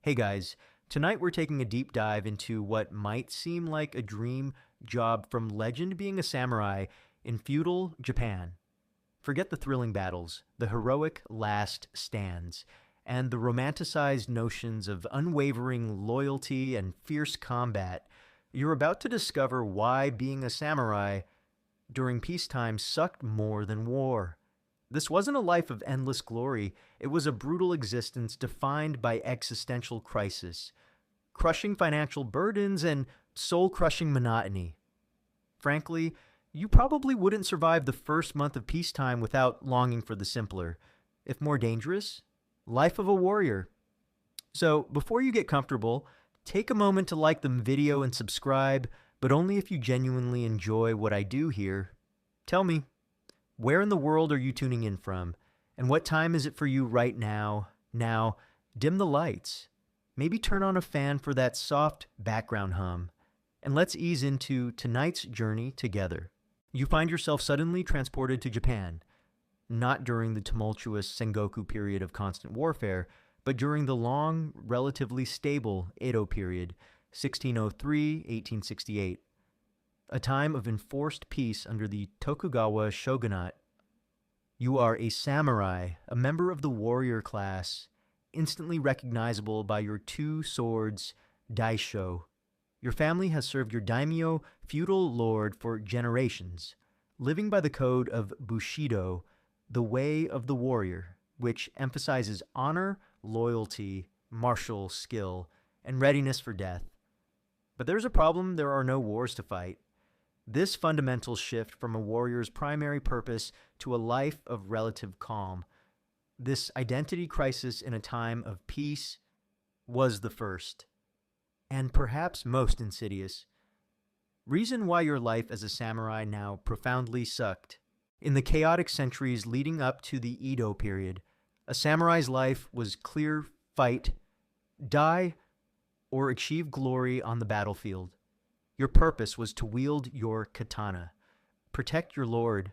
Hey guys, tonight we're taking a deep dive into what might seem like a dream job from legend being a samurai in feudal Japan. Forget the thrilling battles, the heroic last stands, and the romanticized notions of unwavering loyalty and fierce combat. You're about to discover why being a samurai during peacetime sucked more than war. This wasn't a life of endless glory, it was a brutal existence defined by existential crisis, crushing financial burdens, and soul crushing monotony. Frankly, you probably wouldn't survive the first month of peacetime without longing for the simpler, if more dangerous, life of a warrior. So, before you get comfortable, take a moment to like the video and subscribe, but only if you genuinely enjoy what I do here. Tell me, where in the world are you tuning in from? And what time is it for you right now? Now, dim the lights. Maybe turn on a fan for that soft background hum. And let's ease into tonight's journey together. You find yourself suddenly transported to Japan, not during the tumultuous Sengoku period of constant warfare, but during the long, relatively stable Edo period, 1603-1868. A time of enforced peace under the Tokugawa shogunate. You are a samurai, a member of the warrior class, instantly recognizable by your two swords, daisho. Your family has served your daimyo, feudal lord, for generations, living by the code of Bushido, the way of the warrior, which emphasizes honor, loyalty, martial skill, and readiness for death. But there's a problem: there are no wars to fight. This fundamental shift from a warrior's primary purpose to a life of relative calm, this identity crisis in a time of peace, was the first, and perhaps most insidious, reason why your life as a samurai now profoundly sucked. In the chaotic centuries leading up to the Edo period, a samurai's life was clear: fight, die, or achieve glory on the battlefield. Your purpose was to wield your katana, protect your lord,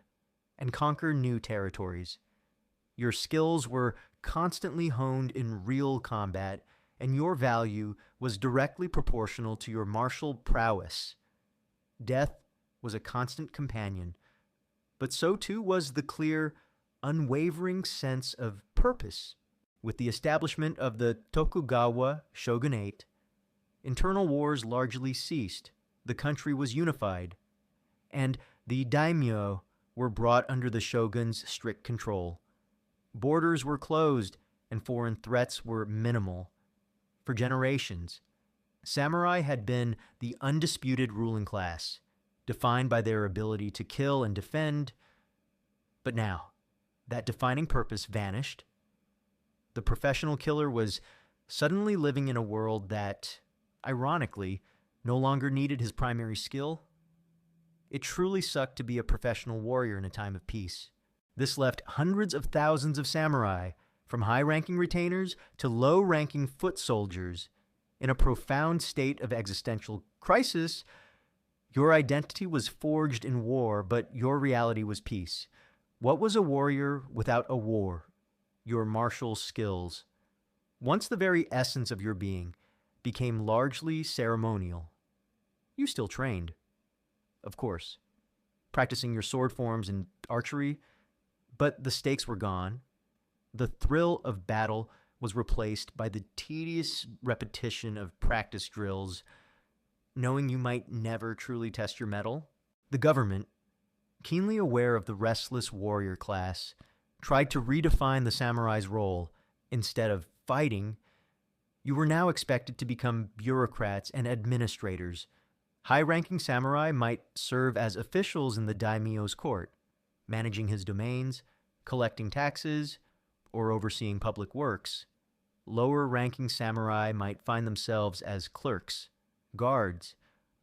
and conquer new territories. Your skills were constantly honed in real combat, and your value was directly proportional to your martial prowess. Death was a constant companion, but so too was the clear, unwavering sense of purpose. With the establishment of the Tokugawa shogunate, internal wars largely ceased. The country was unified, and the daimyo were brought under the shogun's strict control. Borders were closed, and foreign threats were minimal. For generations, samurai had been the undisputed ruling class, defined by their ability to kill and defend. But now, that defining purpose vanished. The professional killer was suddenly living in a world that, ironically, no longer needed his primary skill. It truly sucked to be a professional warrior in a time of peace. This left hundreds of thousands of samurai, from high-ranking retainers to low-ranking foot soldiers, in a profound state of existential crisis. Your identity was forged in war, but your reality was peace. What was a warrior without a war? Your martial skills. Once the very essence of your being became largely ceremonial. You still trained, of course, practicing your sword forms and archery, but the stakes were gone. The thrill of battle was replaced by the tedious repetition of practice drills, knowing you might never truly test your mettle. The government, keenly aware of the restless warrior class, tried to redefine the samurai's role. Instead of fighting, you were now expected to become bureaucrats and administrators. High-ranking samurai might serve as officials in the daimyo's court, managing his domains, collecting taxes, or overseeing public works. Lower-ranking samurai might find themselves as clerks, guards,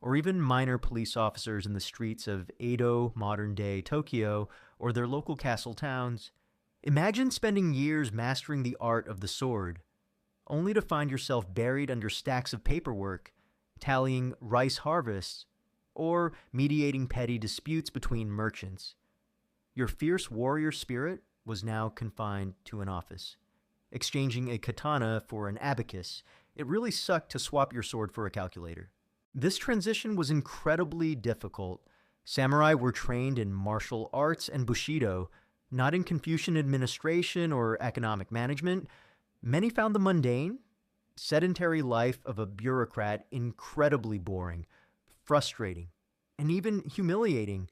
or even minor police officers in the streets of Edo, modern-day Tokyo, or their local castle towns. Imagine spending years mastering the art of the sword, only to find yourself buried under stacks of paperwork, tallying rice harvests, or mediating petty disputes between merchants. Your fierce warrior spirit was now confined to an office, exchanging a katana for an abacus, It really sucked to swap your sword for a calculator. This transition was incredibly difficult. Samurai were trained in martial arts and Bushido, not in Confucian administration or economic management. Many found the mundane, sedentary life of a bureaucrat incredibly boring, frustrating, and even humiliating.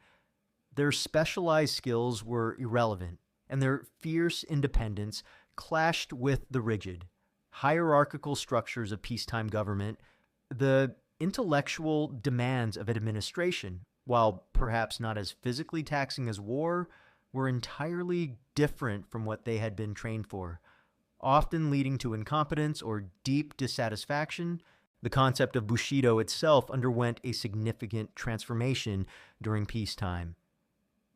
Their specialized skills were irrelevant, and their fierce independence clashed with the rigid, hierarchical structures of peacetime government. The intellectual demands of administration, while perhaps not as physically taxing as war, were entirely different from what they had been trained for, often leading to incompetence or deep dissatisfaction. The concept of Bushido itself underwent a significant transformation during peacetime.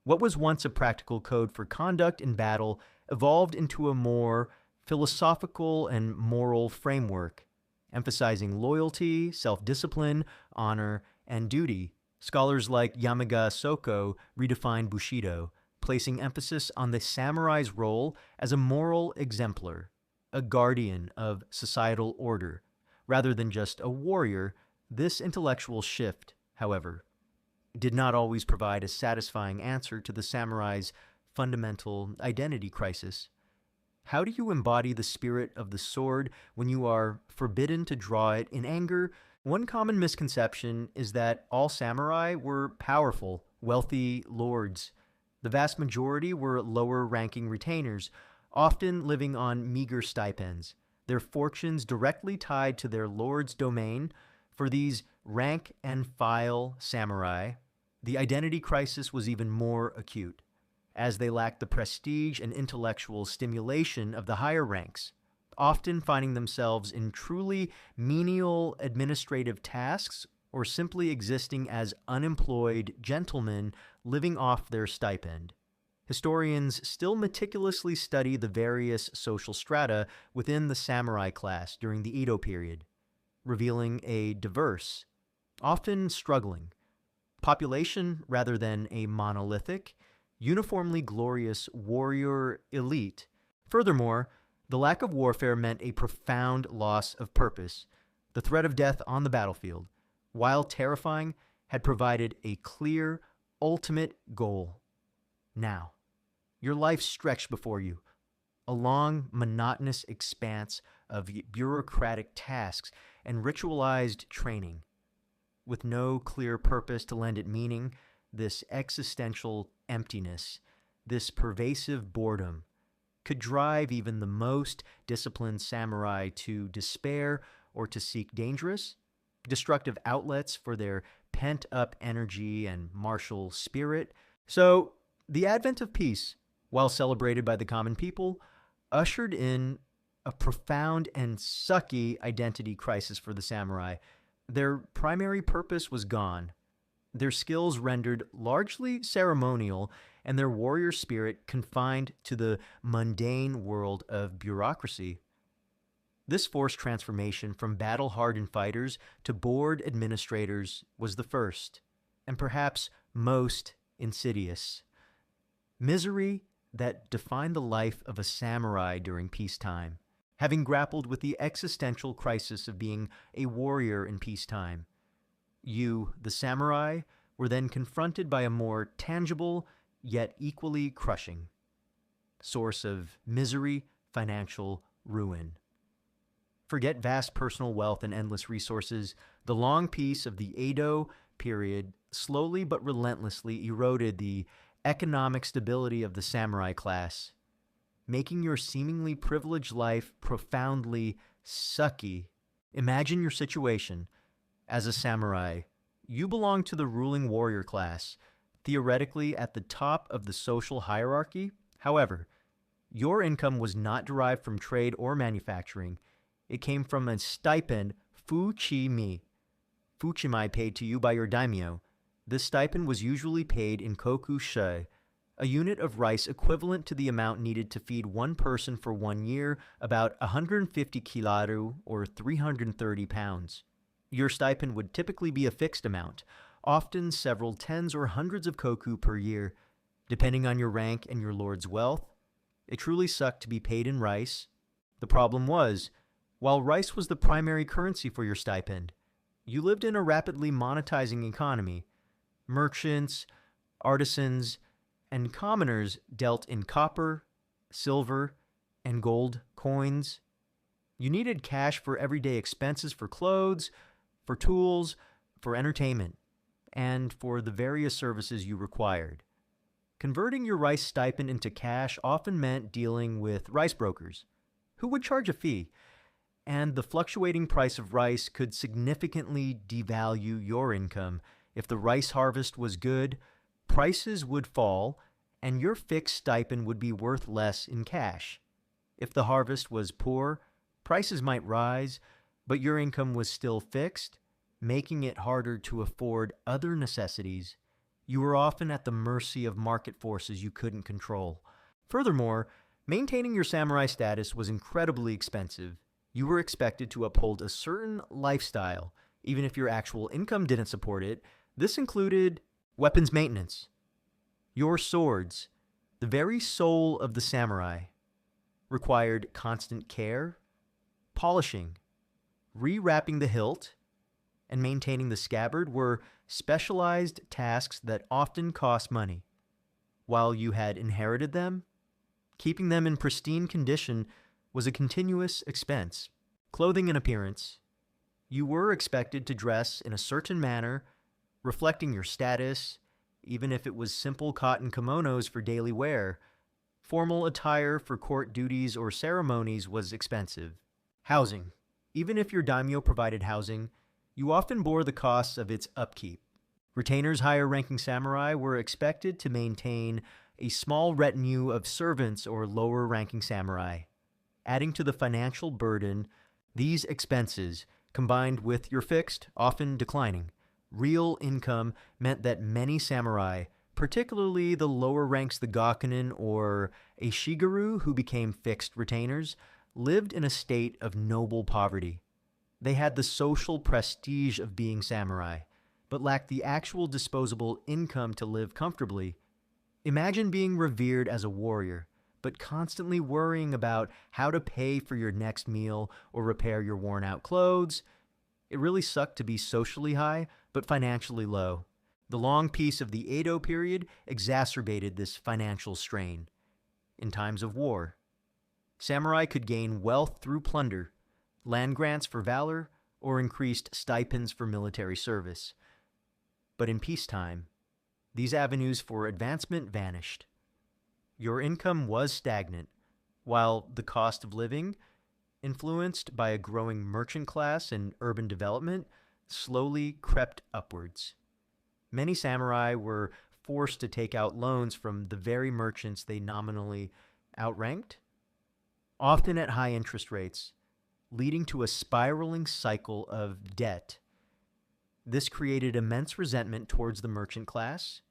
What was once a practical code for conduct in battle evolved into a more philosophical and moral framework, emphasizing loyalty, self-discipline, honor, and duty. Scholars like Yamaga Soko redefined Bushido, placing emphasis on the samurai's role as a moral exemplar, a guardian of societal order, rather than just a warrior. This intellectual shift, however, did not always provide a satisfying answer to the samurai's fundamental identity crisis. How do you embody the spirit of the sword when you are forbidden to draw it in anger? One common misconception is that all samurai were powerful, wealthy lords. The vast majority were lower-ranking retainers, often living on meager stipends, their fortunes directly tied to their lord's domain. For these rank-and-file samurai, the identity crisis was even more acute, as they lacked the prestige and intellectual stimulation of the higher ranks, often finding themselves in truly menial administrative tasks or simply existing as unemployed gentlemen living off their stipend. Historians still meticulously study the various social strata within the samurai class during the Edo period, revealing a diverse, often struggling, population rather than a monolithic, uniformly glorious warrior elite. Furthermore, the lack of warfare meant a profound loss of purpose. The threat of death on the battlefield, while terrifying, had provided a clear, ultimate goal. Now, your life stretched before you, a long, monotonous expanse of bureaucratic tasks and ritualized training. With no clear purpose to lend it meaning, this existential emptiness, this pervasive boredom, could drive even the most disciplined samurai to despair or to seek dangerous, destructive outlets for their pent-up energy and martial spirit. So, the advent of peace, while celebrated by the common people, ushered in a profound and sucky identity crisis for the samurai. Their primary purpose was gone, their skills rendered largely ceremonial, and their warrior spirit confined to the mundane world of bureaucracy. This forced transformation from battle-hardened fighters to bored administrators was the first, and perhaps most insidious. Misery that defined the life of a samurai during peacetime, having grappled with the existential crisis of being a warrior in peacetime. You, the samurai, were then confronted by a more tangible, yet equally crushing source of misery, financial ruin. Forget vast personal wealth and endless resources. The long peace of the Edo period slowly but relentlessly eroded the economic stability of the samurai class, making your seemingly privileged life profoundly sucky. Imagine your situation. As a samurai, you belong to the ruling warrior class, theoretically at the top of the social hierarchy. However, your income was not derived from trade or manufacturing. It came from a stipend, fuchimi, paid to you by your daimyo. This stipend was usually paid in koku shei, a unit of rice equivalent to the amount needed to feed one person for 1 year, about 150 kilaru or 330 pounds. Your stipend would typically be a fixed amount, often several tens or hundreds of koku per year, depending on your rank and your lord's wealth. It truly sucked to be paid in rice. The problem was, While rice was the primary currency for your stipend, you lived in a rapidly monetizing economy. Merchants, artisans, and commoners dealt in copper, silver, and gold coins. You needed cash for everyday expenses, for clothes, for tools, for entertainment, and for the various services you required. Converting your rice stipend into cash often meant dealing with rice brokers, who would charge a fee, and the fluctuating price of rice could significantly devalue your income. If the rice harvest was good, prices would fall, and your fixed stipend would be worth less in cash. If the harvest was poor, prices might rise, but your income was still fixed, making it harder to afford other necessities. You were often at the mercy of market forces you couldn't control. Furthermore, maintaining your samurai status was incredibly expensive. You were expected to uphold a certain lifestyle, even if your actual income didn't support it. This included weapons maintenance. Your swords, the very soul of the samurai, required constant care, polishing, rewrapping the hilt, and maintaining the scabbard were specialized tasks that often cost money. While you had inherited them, keeping them in pristine condition was a continuous expense. Clothing and appearance. You were expected to dress in a certain manner, reflecting your status, even if it was simple cotton kimonos for daily wear. Formal attire for court duties or ceremonies was expensive. Housing. Even if your daimyo provided housing, you often bore the costs of its upkeep. Retainers, higher-ranking samurai, were expected to maintain a small retinue of servants or lower-ranking samurai. Adding to the financial burden, these expenses, combined with your fixed, often declining, real income, meant that many samurai, particularly the lower ranks, the gakunin or a shigaru who became fixed retainers, lived in a state of noble poverty. They had the social prestige of being samurai, but lacked the actual disposable income to live comfortably. Imagine being revered as a warrior, but constantly worrying about how to pay for your next meal or repair your worn-out clothes. It really sucked to be socially high, but financially low. The long peace of the Edo period exacerbated this financial strain. In times of war, samurai could gain wealth through plunder, land grants for valor, or increased stipends for military service. But in peacetime, these avenues for advancement vanished. Your income was stagnant, while the cost of living, influenced by a growing merchant class and urban development, slowly crept upwards. Many samurai were forced to take out loans from the very merchants they nominally outranked, often at high interest rates, leading to a spiraling cycle of debt. This created immense resentment towards the merchant class,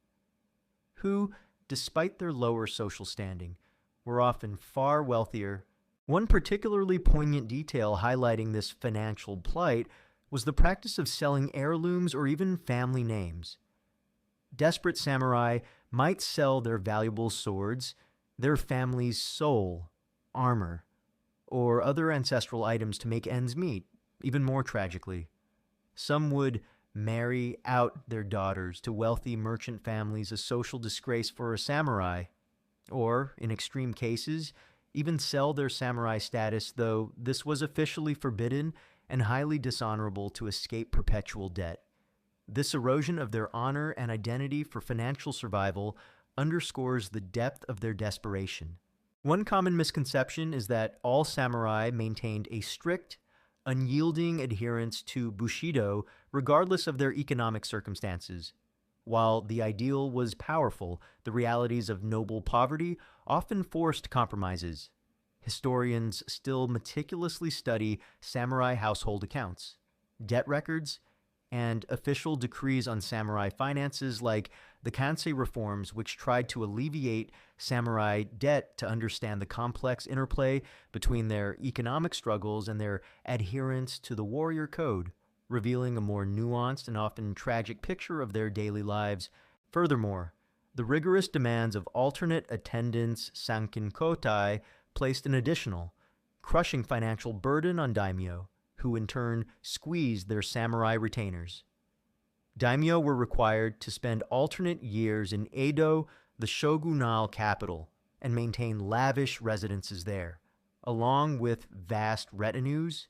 who, despite their lower social standing, were often far wealthier. One particularly poignant detail highlighting this financial plight was the practice of selling heirlooms or even family names. Desperate samurai might sell their valuable swords, their family's soul, armor, or other ancestral items to make ends meet. Even more tragically, some would marry out their daughters to wealthy merchant families, a social disgrace for a samurai, or, in extreme cases, even sell their samurai status, though this was officially forbidden and highly dishonorable, to escape perpetual debt. This erosion of their honor and identity for financial survival underscores the depth of their desperation. One common misconception is that all samurai maintained a strict, unyielding adherence to Bushido regardless of their economic circumstances. While the ideal was powerful, the realities of noble poverty often forced compromises. Historians still meticulously study samurai household accounts, debt records, and official decrees on samurai finances like the Kansei reforms, which tried to alleviate samurai debt to understand the complex interplay between their economic struggles and their adherence to the warrior code, revealing a more nuanced and often tragic picture of their daily lives. Furthermore, the rigorous demands of alternate attendance sankin kotai placed an additional, crushing financial burden on daimyo, who in turn squeezed their samurai retainers. Daimyo were required to spend alternate years in Edo, the shogunal capital, and maintain lavish residences there, along with vast retinues.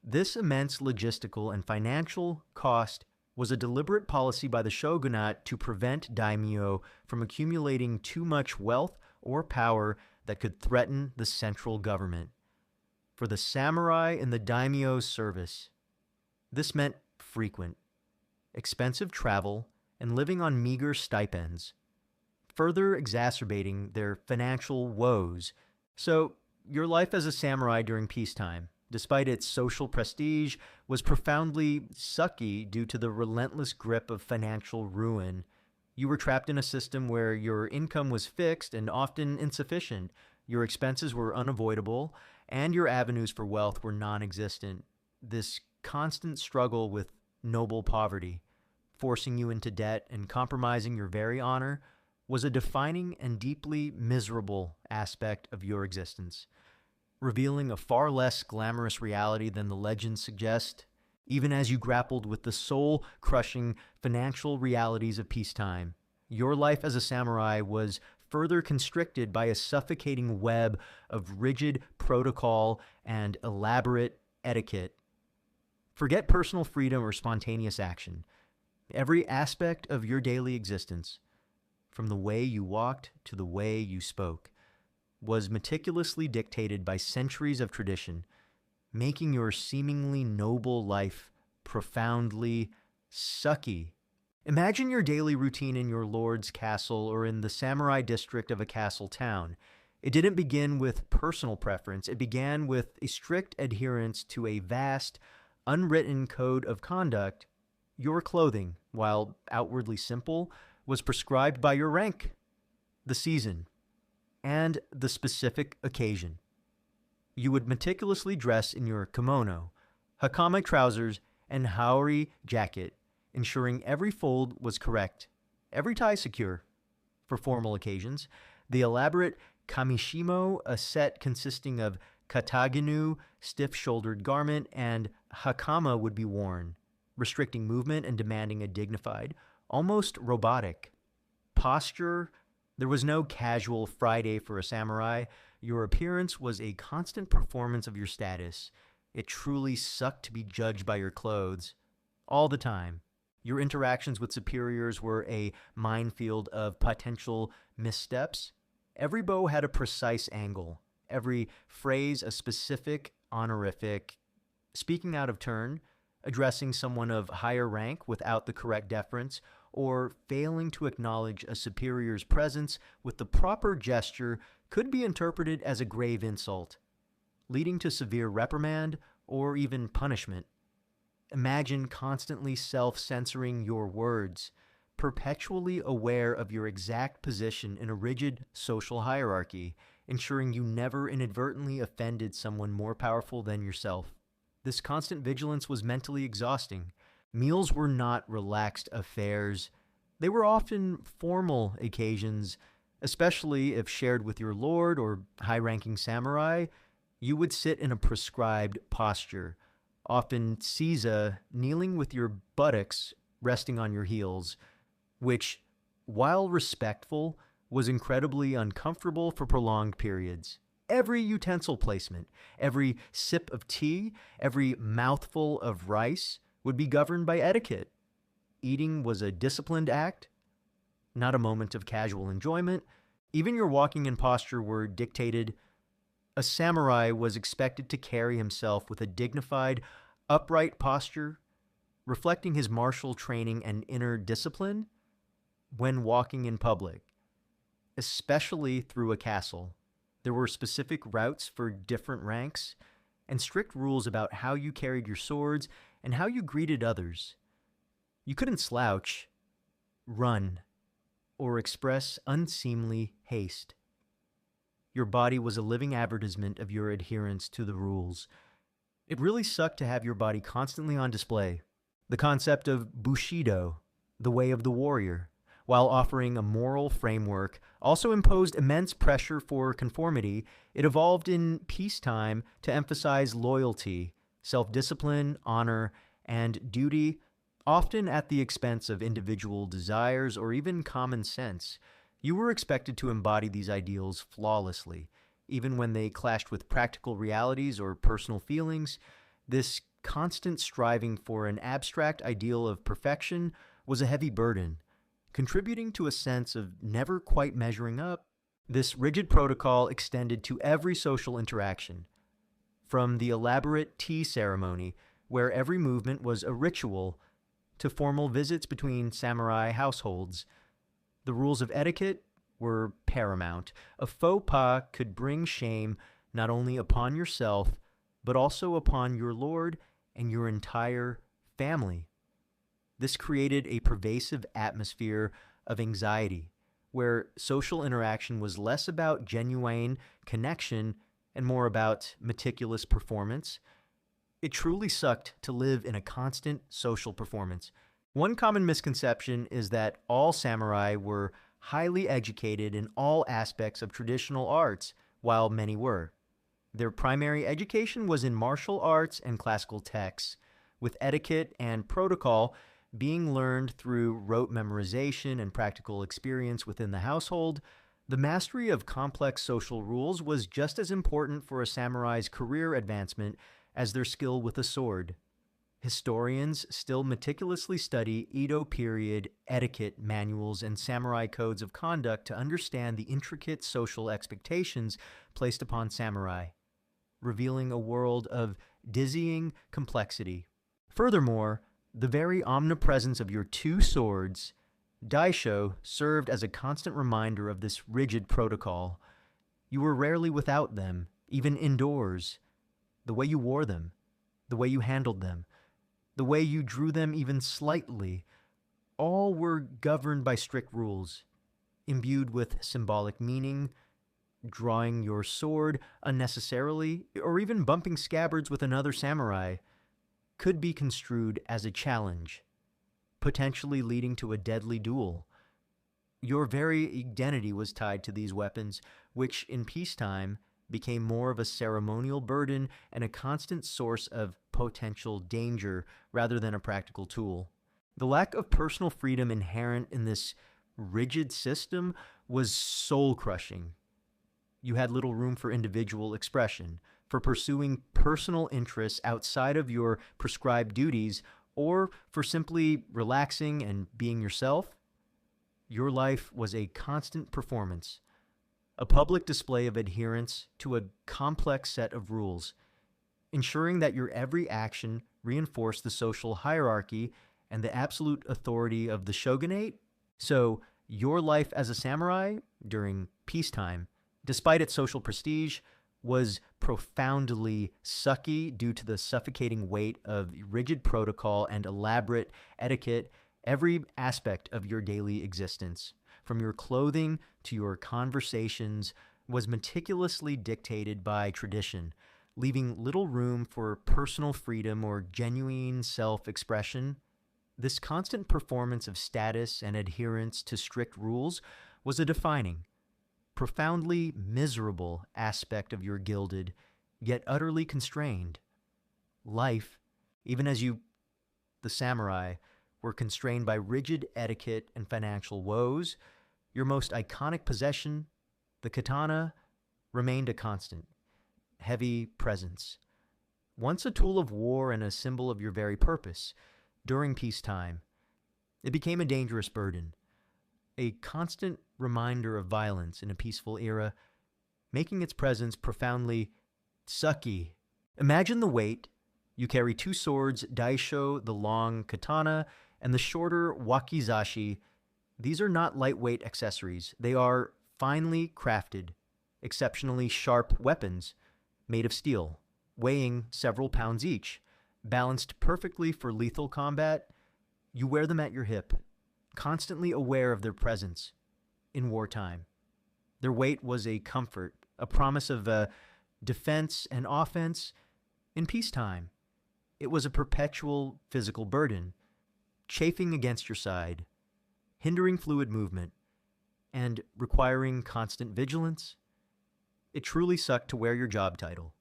This immense logistical and financial cost was a deliberate policy by the shogunate to prevent daimyo from accumulating too much wealth or power that could threaten the central government. For the samurai in the daimyo's service, this meant frequent, expensive travel and living on meager stipends, further exacerbating their financial woes. So, your life as a samurai during peacetime, despite its social prestige, was profoundly sucky due to the relentless grip of financial ruin. You were trapped in a system where your income was fixed and often insufficient, your expenses were unavoidable, and your avenues for wealth were non-existent. This constant struggle with noble poverty, forcing you into debt and compromising your very honor, was a defining and deeply miserable aspect of your existence, revealing a far less glamorous reality than the legends suggest, even as you grappled with the soul-crushing financial realities of peacetime. Your life as a samurai was further constricted by a suffocating web of rigid protocol and elaborate etiquette. Forget personal freedom or spontaneous action. Every aspect of your daily existence, from the way you walked to the way you spoke, was meticulously dictated by centuries of tradition, making your seemingly noble life profoundly sucky. Imagine your daily routine in your lord's castle or in the samurai district of a castle town. It didn't begin with personal preference. It began with a strict adherence to a vast, unwritten code of conduct. Your clothing, while outwardly simple, was prescribed by your rank, the season, and the specific occasion. You would meticulously dress in your kimono, hakama trousers, and haori jacket, ensuring every fold was correct, every tie secure. For formal occasions, the elaborate kamishimo, a set consisting of kataginu, stiff-shouldered garment, and hakama would be worn, restricting movement and demanding a dignified, almost robotic posture. There was no casual Friday for a samurai. Your appearance was a constant performance of your status. It truly sucked to be judged by your clothes all the time. Your interactions with superiors were a minefield of potential missteps. Every bow had a precise angle, every phrase a specific honorific. Speaking out of turn, addressing someone of higher rank without the correct deference, or failing to acknowledge a superior's presence with the proper gesture could be interpreted as a grave insult, leading to severe reprimand or even punishment. Imagine constantly self-censoring your words, perpetually aware of your exact position in a rigid social hierarchy, ensuring you never inadvertently offended someone more powerful than yourself. This constant vigilance was mentally exhausting. Meals were not relaxed affairs. They were often formal occasions, especially if shared with your lord or high-ranking samurai. You would sit in a prescribed posture, often seiza, kneeling with your buttocks resting on your heels, which, while respectful, was incredibly uncomfortable for prolonged periods. Every utensil placement, every sip of tea, every mouthful of rice would be governed by etiquette. Eating was a disciplined act, not a moment of casual enjoyment. Even your walking and posture were dictated. A samurai was expected to carry himself with a dignified, upright posture, reflecting his martial training and inner discipline when walking in public, especially through a castle. There were specific routes for different ranks and strict rules about how you carried your swords and how you greeted others. You couldn't slouch, run, or express unseemly haste. Your body was a living advertisement of your adherence to the rules. It really sucked to have your body constantly on display. The concept of bushido, the way of the warrior, While offering a moral framework, also imposed immense pressure for conformity. It evolved in peacetime to emphasize loyalty, self-discipline, honor, and duty, often at the expense of individual desires or even common sense. You were expected to embody these ideals flawlessly, even when they clashed with practical realities or personal feelings. This constant striving for an abstract ideal of perfection was a heavy burden, contributing to a sense of never quite measuring up. This rigid protocol extended to every social interaction, from the elaborate tea ceremony, where every movement was a ritual, to formal visits between samurai households. The rules of etiquette were paramount. A faux pas could bring shame not only upon yourself, but also upon your lord and your entire family. This created a pervasive atmosphere of anxiety, where social interaction was less about genuine connection and more about meticulous performance. It truly sucked to live in a constant social performance. One common misconception is that all samurai were highly educated in all aspects of traditional arts, while many were. Their primary education was in martial arts and classical texts, with etiquette and protocol being learned through rote memorization and practical experience within the household. The mastery of complex social rules was just as important for a samurai's career advancement as their skill with a sword. Historians still meticulously study Edo period etiquette manuals and samurai codes of conduct to understand the intricate social expectations placed upon samurai, revealing a world of dizzying complexity. Furthermore, the very omnipresence of your two swords, daisho, served as a constant reminder of this rigid protocol. You were rarely without them, even indoors. The way you wore them, the way you handled them, the way you drew them even slightly, all were governed by strict rules, imbued with symbolic meaning. Drawing your sword unnecessarily, or even bumping scabbards with another samurai, could be construed as a challenge, potentially leading to a deadly duel. Your very identity was tied to these weapons, which in peacetime became more of a ceremonial burden and a constant source of potential danger rather than a practical tool. The lack of personal freedom inherent in this rigid system was soul-crushing. You had little room for individual expression, for pursuing personal interests outside of your prescribed duties, or for simply relaxing and being yourself. Your life was a constant performance, a public display of adherence to a complex set of rules, ensuring that your every action reinforced the social hierarchy and the absolute authority of the shogunate. So, your life as a samurai during peacetime, despite its social prestige, was profoundly sucky due to the suffocating weight of rigid protocol and elaborate etiquette. Every aspect of your daily existence, from your clothing to your conversations, was meticulously dictated by tradition, leaving little room for personal freedom or genuine self-expression. This constant performance of status and adherence to strict rules was a defining, profoundly miserable aspect of your gilded, yet utterly constrained life. Even as you, the samurai, were constrained by rigid etiquette and financial woes, your most iconic possession, the katana, remained a constant, heavy presence. Once a tool of war and a symbol of your very purpose, during peacetime, it became a dangerous burden, a constant reminder of violence in a peaceful era, making its presence profoundly sucky. Imagine the weight. You carry two swords, daisho, the long katana, and the shorter wakizashi. These are not lightweight accessories. They are finely crafted, exceptionally sharp weapons made of steel, weighing several pounds each, balanced perfectly for lethal combat. You wear them at your hip, constantly aware of their presence in wartime. Their weight was a comfort, a promise of defense and offense. In peacetime, it was a perpetual physical burden, chafing against your side, hindering fluid movement, and requiring constant vigilance. It truly sucked to wear your job title.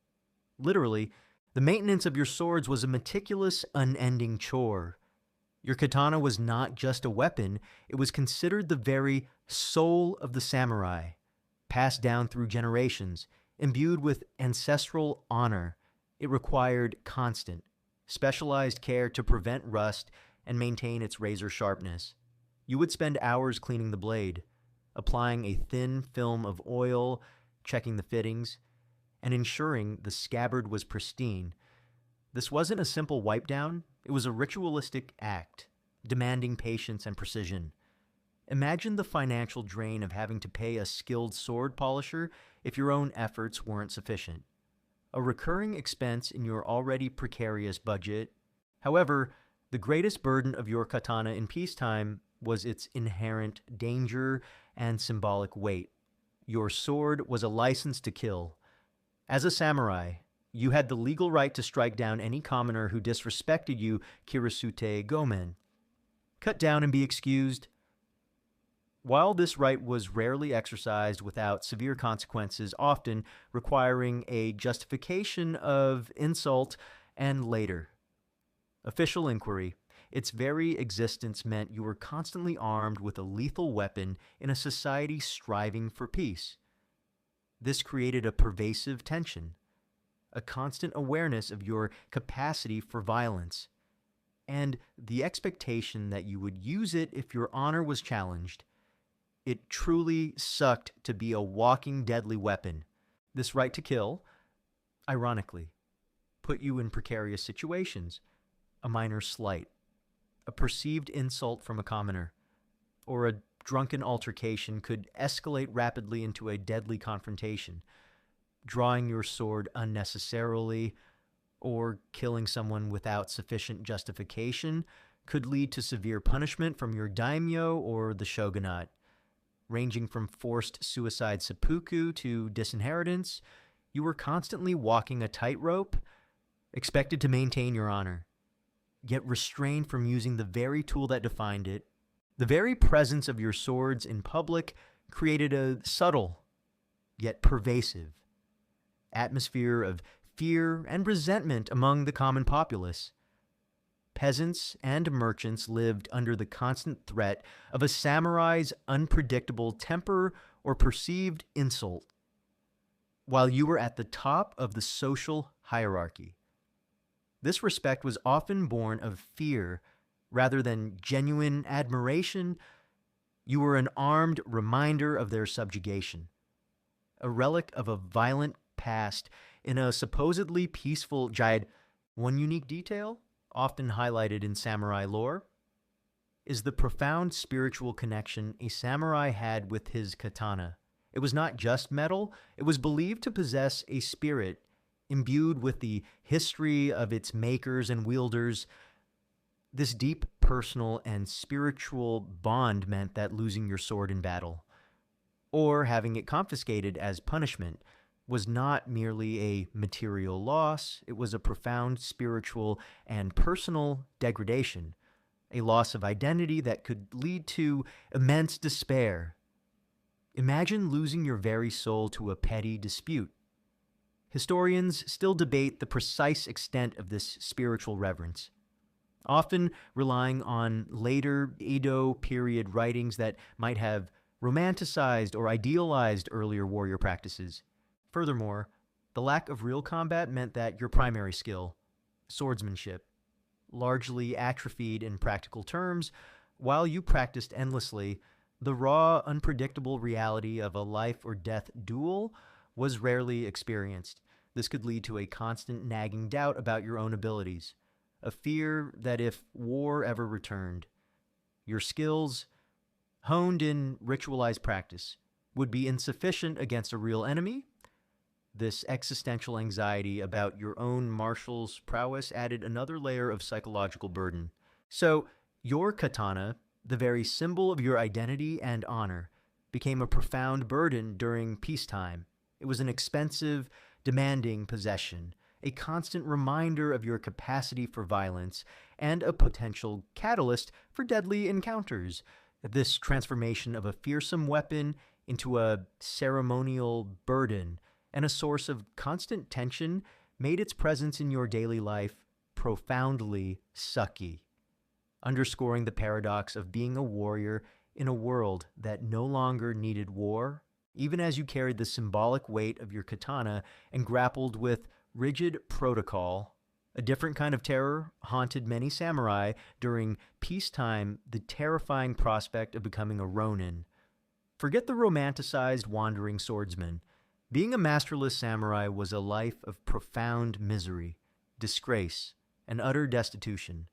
Literally, the maintenance of your swords was a meticulous, unending chore. Your katana was not just a weapon, it was considered the very soul of the samurai, passed down through generations, imbued with ancestral honor. It required constant, specialized care to prevent rust and maintain its razor sharpness. You would spend hours cleaning the blade, applying a thin film of oil, checking the fittings, and ensuring the scabbard was pristine. This wasn't a simple wipe down, it was a ritualistic act, demanding patience and precision. Imagine the financial drain of having to pay a skilled sword polisher if your own efforts weren't sufficient. A recurring expense in your already precarious budget. However, the greatest burden of your katana in peacetime was its inherent danger and symbolic weight. Your sword was a license to kill. As a samurai, you had the legal right to strike down any commoner who disrespected you, kirasute gomen. Cut down and be excused. While this right was rarely exercised without severe consequences, often requiring a justification of insult and later official inquiry, its very existence meant you were constantly armed with a lethal weapon in a society striving for peace. This created a pervasive tension, a constant awareness of your capacity for violence, and the expectation that you would use it if your honor was challenged. It truly sucked to be a walking deadly weapon. This right to kill, ironically, put you in precarious situations. A minor slight, a perceived insult from a commoner, or a drunken altercation could escalate rapidly into a deadly confrontation. Drawing your sword unnecessarily or killing someone without sufficient justification could lead to severe punishment from your daimyo or the shogunate, ranging from forced suicide seppuku to disinheritance. You were constantly walking a tightrope, expected to maintain your honor, yet restrained from using the very tool that defined it. The very presence of your swords in public created a subtle, yet pervasive, atmosphere of fear and resentment among the common populace. Peasants and merchants lived under the constant threat of a samurai's unpredictable temper or perceived insult, while you were at the top of the social hierarchy. This respect was often born of fear rather than genuine admiration. You were an armed reminder of their subjugation, a relic of a violent past in a supposedly peaceful jihad. One unique detail, often highlighted in samurai lore, is the profound spiritual connection a samurai had with his katana. It was not just metal, it was believed to possess a spirit imbued with the history of its makers and wielders. This deep personal and spiritual bond meant that losing your sword in battle, or having it confiscated as punishment, was not merely a material loss, it was a profound spiritual and personal degradation, a loss of identity that could lead to immense despair. Imagine losing your very soul to a petty dispute. Historians still debate the precise extent of this spiritual reverence, often relying on later Edo period writings that might have romanticized or idealized earlier warrior practices. Furthermore, the lack of real combat meant that your primary skill, swordsmanship, largely atrophied in practical terms. While you practiced endlessly, the raw, unpredictable reality of a life or death duel was rarely experienced. This could lead to a constant nagging doubt about your own abilities, a fear that if war ever returned, your skills, honed in ritualized practice, would be insufficient against a real enemy. This existential anxiety about your own martial's prowess added another layer of psychological burden. So, your katana, the very symbol of your identity and honor, became a profound burden during peacetime. It was an expensive, demanding possession, a constant reminder of your capacity for violence, and a potential catalyst for deadly encounters. This transformation of a fearsome weapon into a ceremonial burden and a source of constant tension made its presence in your daily life profoundly sucky, underscoring the paradox of being a warrior in a world that no longer needed war, even as you carried the symbolic weight of your katana and grappled with rigid protocol. A different kind of terror haunted many samurai during peacetime, the terrifying prospect of becoming a ronin. Forget the romanticized wandering swordsman. Being a masterless samurai was a life of profound misery, disgrace, and utter destitution,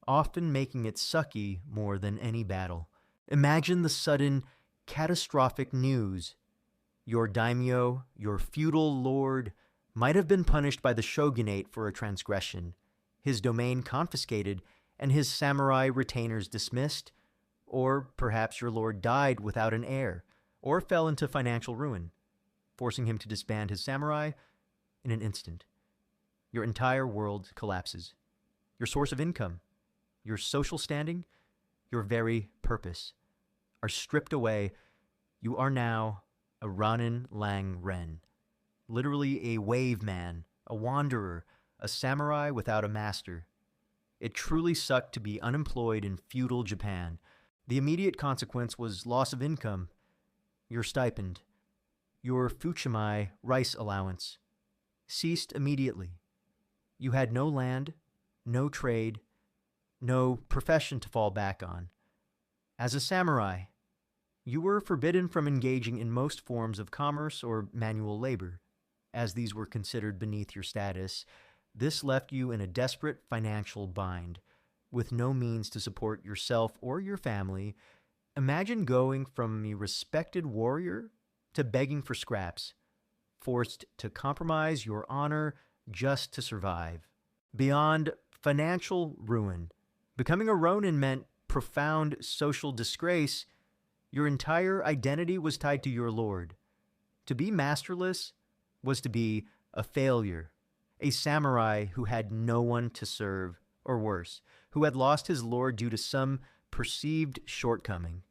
often making it sucky more than any battle. Imagine the sudden, catastrophic news. Your daimyo, your feudal lord, might have been punished by the shogunate for a transgression, his domain confiscated, and his samurai retainers dismissed, or perhaps your lord died without an heir, or fell into financial ruin, forcing him to disband his samurai in an instant. Your entire world collapses. Your source of income, your social standing, your very purpose are stripped away. You are now a Ronin Lang Ren, literally a wave man, a wanderer, a samurai without a master. It truly sucked to be unemployed in feudal Japan. The immediate consequence was loss of income, your stipend, your fuchimai rice allowance ceased immediately. You had no land, no trade, no profession to fall back on. As a samurai, you were forbidden from engaging in most forms of commerce or manual labor, as these were considered beneath your status. This left you in a desperate financial bind, with no means to support yourself or your family. Imagine going from a respected warrior to begging for scraps, forced to compromise your honor just to survive. Beyond financial ruin, becoming a ronin meant profound social disgrace. Your entire identity was tied to your lord. To be masterless was to be a failure, a samurai who had no one to serve, or worse, who had lost his lord due to some perceived shortcoming.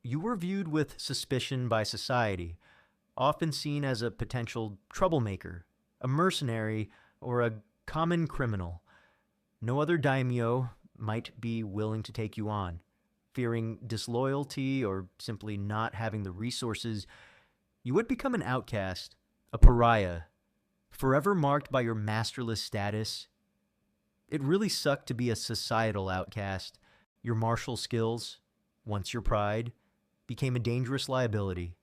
You were viewed with suspicion by society, often seen as a potential troublemaker, a mercenary, or a common criminal. No other daimyo might be willing to take you on, fearing disloyalty or simply not having the resources. You would become an outcast, a pariah, forever marked by your masterless status. It really sucked to be a societal outcast. Your martial skills, once your pride, became a dangerous liability,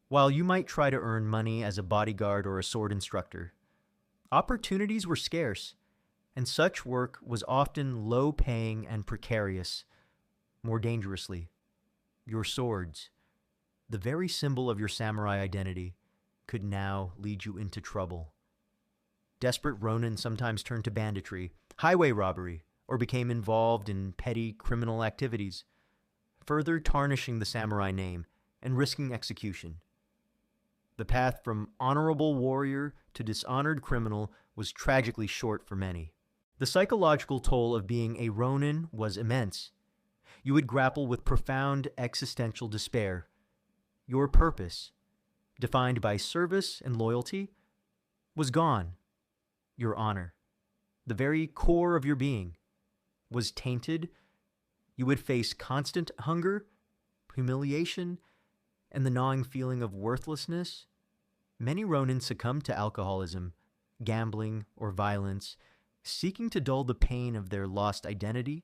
while you might try to earn money as a bodyguard or a sword instructor. Opportunities were scarce, and such work was often low-paying and precarious. More dangerously, your swords, the very symbol of your samurai identity, could now lead you into trouble. Desperate ronin sometimes turned to banditry, highway robbery, or became involved in petty criminal activities, further tarnishing the samurai name and risking execution. The path from honorable warrior to dishonored criminal was tragically short for many. The psychological toll of being a ronin was immense. You would grapple with profound existential despair. Your purpose, defined by service and loyalty, was gone. Your honor, the very core of your being, was tainted. You would face constant hunger, humiliation, and the gnawing feeling of worthlessness. Many ronin succumbed to alcoholism, gambling, or violence, seeking to dull the pain of their lost identity.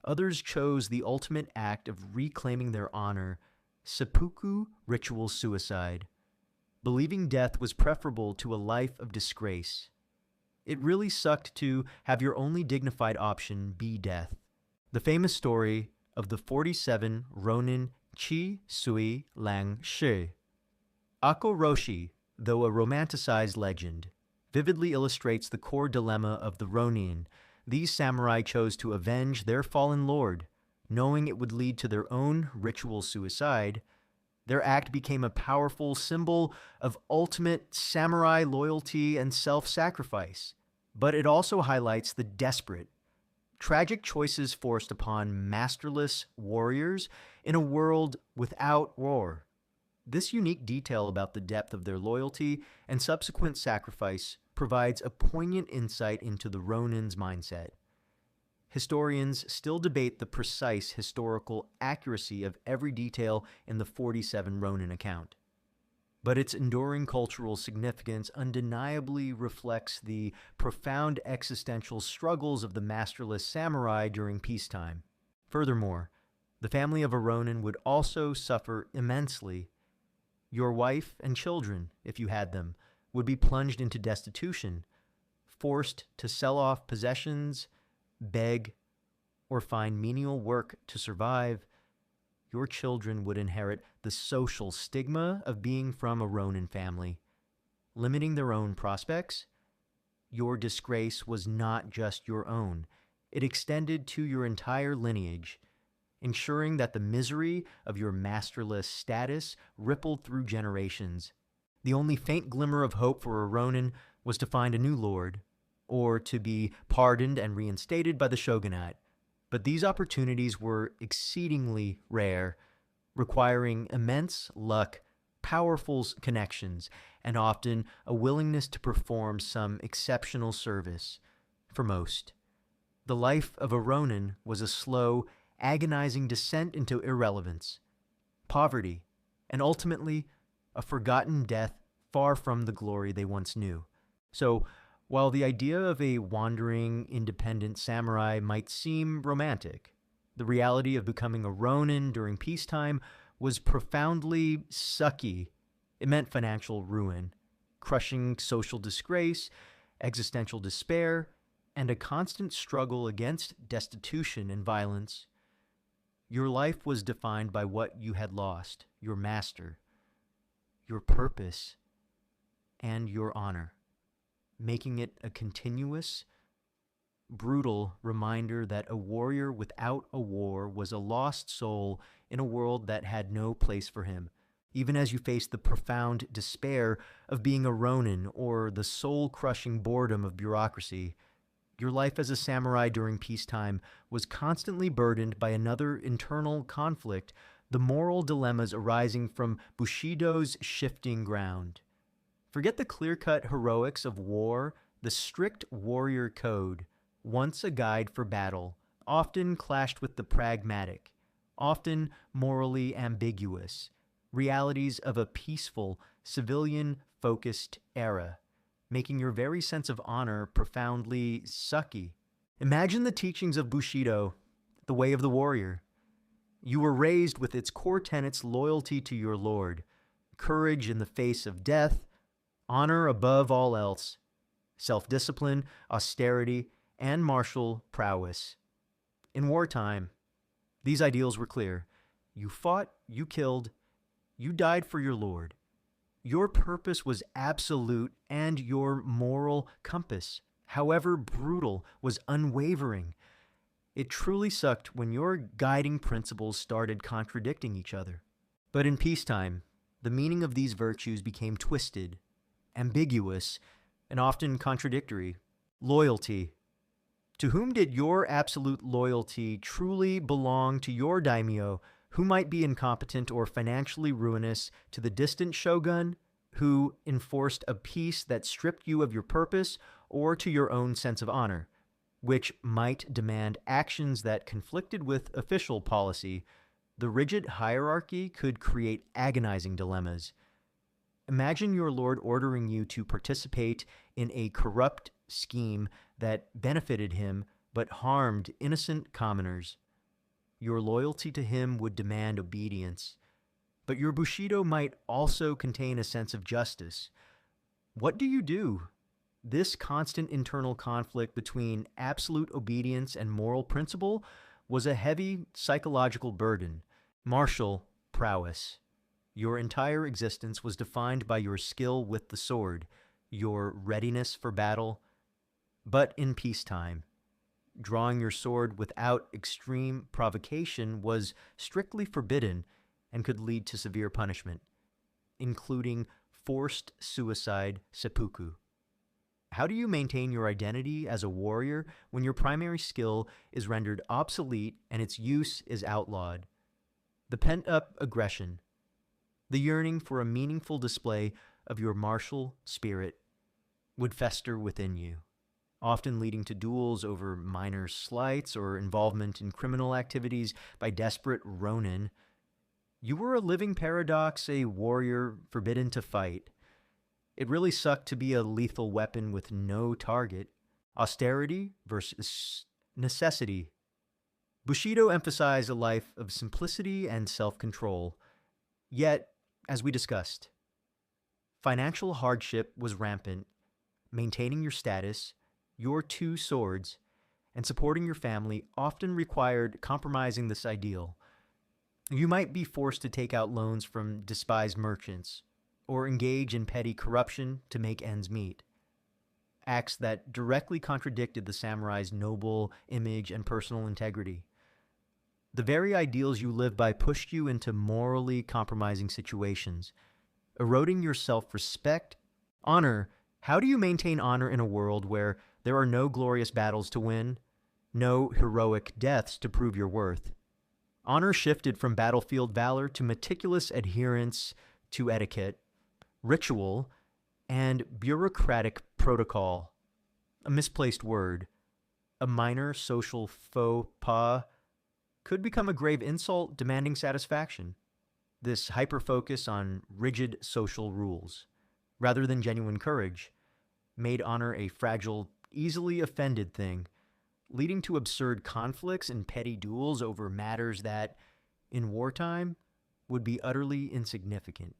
Others chose the ultimate act of reclaiming their honor, seppuku ritual suicide, believing death was preferable to a life of disgrace. It really sucked to have your only dignified option be death. The famous story of the 47 Ronin Chi Sui Lang Shi. Ako Roshi, though a romanticized legend, vividly illustrates the core dilemma of the Ronin. These samurai chose to avenge their fallen lord, knowing it would lead to their own ritual suicide. Their act became a powerful symbol of ultimate samurai loyalty and self-sacrifice. But it also highlights the desperate, Tragic choices forced upon masterless warriors in a world without war. This unique detail about the depth of their loyalty and subsequent sacrifice provides a poignant insight into the Ronin's mindset. Historians still debate the precise historical accuracy of every detail in the 47 Ronin account, but its enduring cultural significance undeniably reflects the profound existential struggles of the masterless samurai during peacetime. Furthermore, the family of a Ronin would also suffer immensely. Your wife and children, if you had them, would be plunged into destitution, forced to sell off possessions, beg, or find menial work to survive. Your children would inherit the social stigma of being from a Ronin family, limiting their own prospects. Your disgrace was not just your own. It extended to your entire lineage, ensuring that the misery of your masterless status rippled through generations. The only faint glimmer of hope for a Ronin was to find a new lord, or to be pardoned and reinstated by the shogunate. But these opportunities were exceedingly rare, requiring immense luck, powerful connections, and often a willingness to perform some exceptional service. For most, the life of a Ronin was a slow, agonizing descent into irrelevance, poverty, and ultimately a forgotten death far from the glory they once knew. So, while the idea of a wandering, independent samurai might seem romantic, the reality of becoming a Ronin during peacetime was profoundly sucky. It meant financial ruin, crushing social disgrace, existential despair, and a constant struggle against destitution and violence. Your life was defined by what you had lost: your master, your purpose, and your honor, making it a continuous, brutal reminder that a warrior without a war was a lost soul in a world that had no place for him. Even as you face the profound despair of being a Ronin or the soul-crushing boredom of bureaucracy, your life as a samurai during peacetime was constantly burdened by another internal conflict: the moral dilemmas arising from Bushido's shifting ground. Forget the clear-cut heroics of war. The strict warrior code, once a guide for battle, often clashed with the pragmatic, often morally ambiguous realities of a peaceful, civilian-focused era, making your very sense of honor profoundly sucky. Imagine the teachings of Bushido, the way of the warrior. You were raised with its core tenets: loyalty to your lord, courage in the face of death, honor above all else, self-discipline, austerity, and martial prowess. In wartime, these ideals were clear. You fought, you killed, you died for your lord. Your purpose was absolute, and your moral compass, however brutal, was unwavering. It truly sucked when your guiding principles started contradicting each other. But in peacetime, the meaning of these virtues became twisted, ambiguous, and often contradictory. Loyalty. To whom did your absolute loyalty truly belong? To your daimyo, who might be incompetent or financially ruinous, to the distant shogun, who enforced a peace that stripped you of your purpose, or to your own sense of honor, which might demand actions that conflicted with official policy? The rigid hierarchy could create agonizing dilemmas. Imagine your lord ordering you to participate in a corrupt scheme that benefited him but harmed innocent commoners. Your loyalty to him would demand obedience, but your Bushido might also contain a sense of justice. What do you do? This constant internal conflict between absolute obedience and moral principle was a heavy psychological burden. Martial prowess. Your entire existence was defined by your skill with the sword, your readiness for battle. But in peacetime, drawing your sword without extreme provocation was strictly forbidden and could lead to severe punishment, including forced suicide, seppuku. How do you maintain your identity as a warrior when your primary skill is rendered obsolete and its use is outlawed? The pent-up aggression, the yearning for a meaningful display of your martial spirit would fester within you, often leading to duels over minor slights or involvement in criminal activities by desperate ronin. You were a living paradox, a warrior forbidden to fight. It really sucked to be a lethal weapon with no target. Austerity versus necessity. Bushido emphasized a life of simplicity and self-control. Yet, as we discussed, financial hardship was rampant. Maintaining your status, your two swords, and supporting your family often required compromising this ideal. You might be forced to take out loans from despised merchants, or engage in petty corruption to make ends meet. Acts that directly contradicted the samurai's noble image and personal integrity. The very ideals you live by pushed you into morally compromising situations, eroding your self-respect. Honor. How do you maintain honor in a world where there are no glorious battles to win, no heroic deaths to prove your worth? Honor shifted from battlefield valor to meticulous adherence to etiquette, ritual, and bureaucratic protocol. A misplaced word, a minor social faux pas, could become a grave insult demanding satisfaction. This hyper-focus on rigid social rules, rather than genuine courage, made honor a fragile, easily offended thing, leading to absurd conflicts and petty duels over matters that, in wartime, would be utterly insignificant.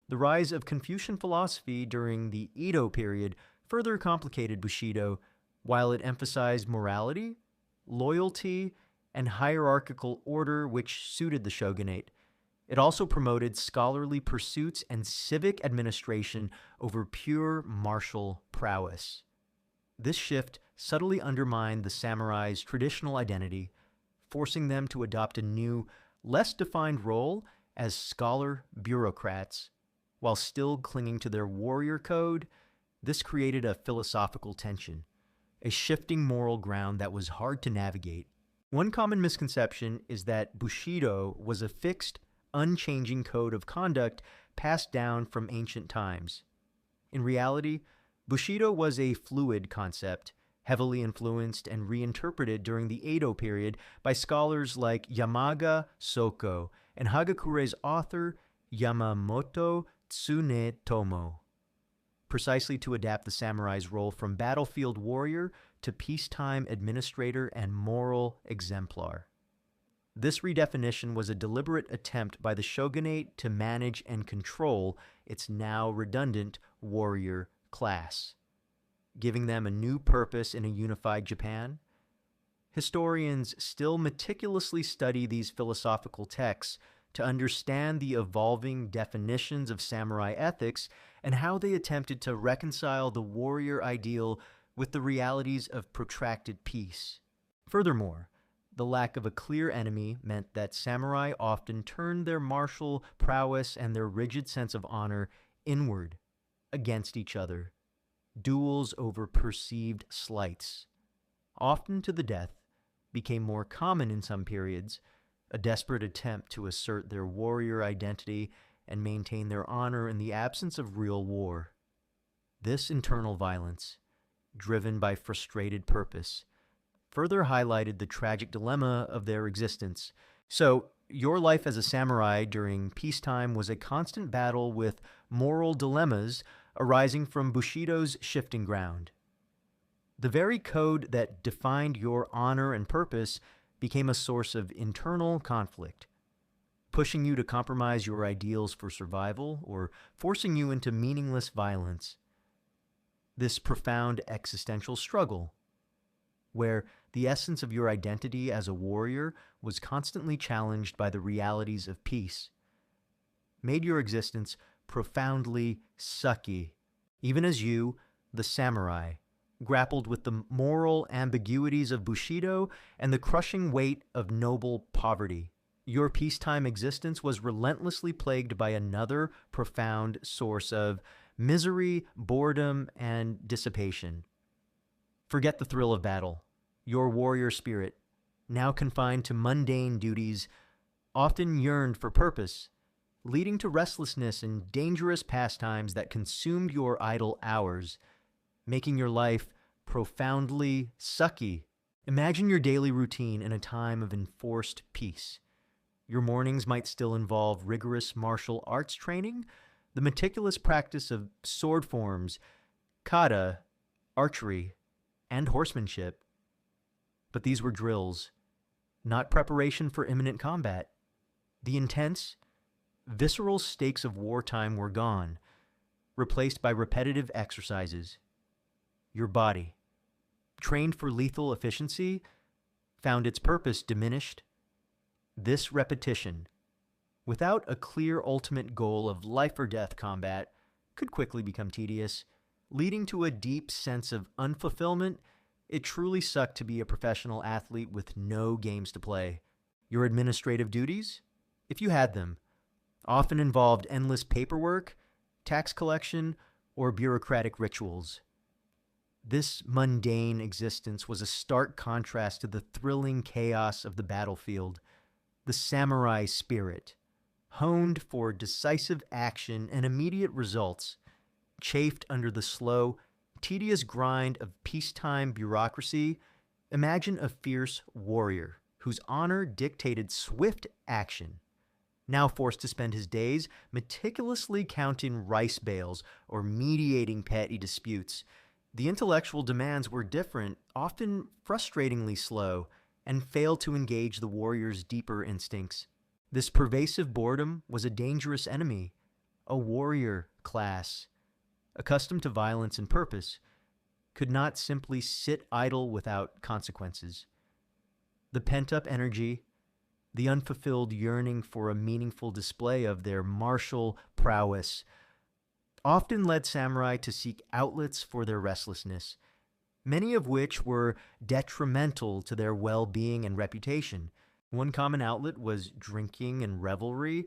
The rise of Confucian philosophy during the Edo period further complicated Bushido, while it emphasized morality, loyalty, and hierarchical order which suited the shogunate. It also promoted scholarly pursuits and civic administration over pure martial prowess. This shift subtly undermined the samurai's traditional identity, forcing them to adopt a new, less defined role as scholar bureaucrats. While still clinging to their warrior code, this created a philosophical tension, a shifting moral ground that was hard to navigate. One common misconception is that Bushido was a fixed, unchanging code of conduct passed down from ancient times. In reality, Bushido was a fluid concept, heavily influenced and reinterpreted during the Edo period by scholars like Yamaga Soko and Hagakure's author Yamamoto Tsunetomo, precisely to adapt the samurai's role from battlefield warrior to peacetime administrator and moral exemplar. This redefinition was a deliberate attempt by the shogunate to manage and control its now redundant warrior class, giving them a new purpose in a unified Japan. Historians still meticulously study these philosophical texts to understand the evolving definitions of samurai ethics and how they attempted to reconcile the warrior ideal with the realities of protracted peace. Furthermore, the lack of a clear enemy meant that samurai often turned their martial prowess and their rigid sense of honor inward, against each other. Duels over perceived slights, often to the death, became more common in some periods, a desperate attempt to assert their warrior identity and maintain their honor in the absence of real war. This internal violence, driven by frustrated purpose, further highlighted the tragic dilemma of their existence. So, your life as a samurai during peacetime was a constant battle with moral dilemmas arising from Bushido's shifting ground. The very code that defined your honor and purpose became a source of internal conflict, pushing you to compromise your ideals for survival or forcing you into meaningless violence. This profound existential struggle, where the essence of your identity as a warrior was constantly challenged by the realities of peace, made your existence profoundly sucky, even as you, the samurai, grappled with the moral ambiguities of Bushido and the crushing weight of noble poverty. Your peacetime existence was relentlessly plagued by another profound source of misery, boredom, and dissipation. Forget the thrill of battle. Your warrior spirit, now confined to mundane duties, often yearned for purpose, leading to restlessness and dangerous pastimes that consumed your idle hours, making your life profoundly sucky. Imagine your daily routine in a time of enforced peace. Your mornings might still involve rigorous martial arts training, the meticulous practice of sword forms, kata, archery, and horsemanship. But these were drills, not preparation for imminent combat. The intense, visceral stakes of wartime were gone, replaced by repetitive exercises. Your body, trained for lethal efficiency, found its purpose diminished. This repetition, without a clear ultimate goal of life or death combat, could quickly become tedious, leading to a deep sense of unfulfillment. It truly sucked to be a professional athlete with no games to play. Your administrative duties, if you had them, often involved endless paperwork, tax collection, or bureaucratic rituals. This mundane existence was a stark contrast to the thrilling chaos of the battlefield. The samurai spirit, honed for decisive action and immediate results, chafed under the slow, tedious grind of peacetime bureaucracy. Imagine a fierce warrior whose honor dictated swift action, now forced to spend his days meticulously counting rice bales or mediating petty disputes. The intellectual demands were different, often frustratingly slow, and failed to engage the warrior's deeper instincts. This pervasive boredom was a dangerous enemy, a warrior class, accustomed to violence and purpose, could not simply sit idle without consequences. The pent-up energy, the unfulfilled yearning for a meaningful display of their martial prowess, often led samurai to seek outlets for their restlessness, many of which were detrimental to their well-being and reputation. One common outlet was drinking and revelry.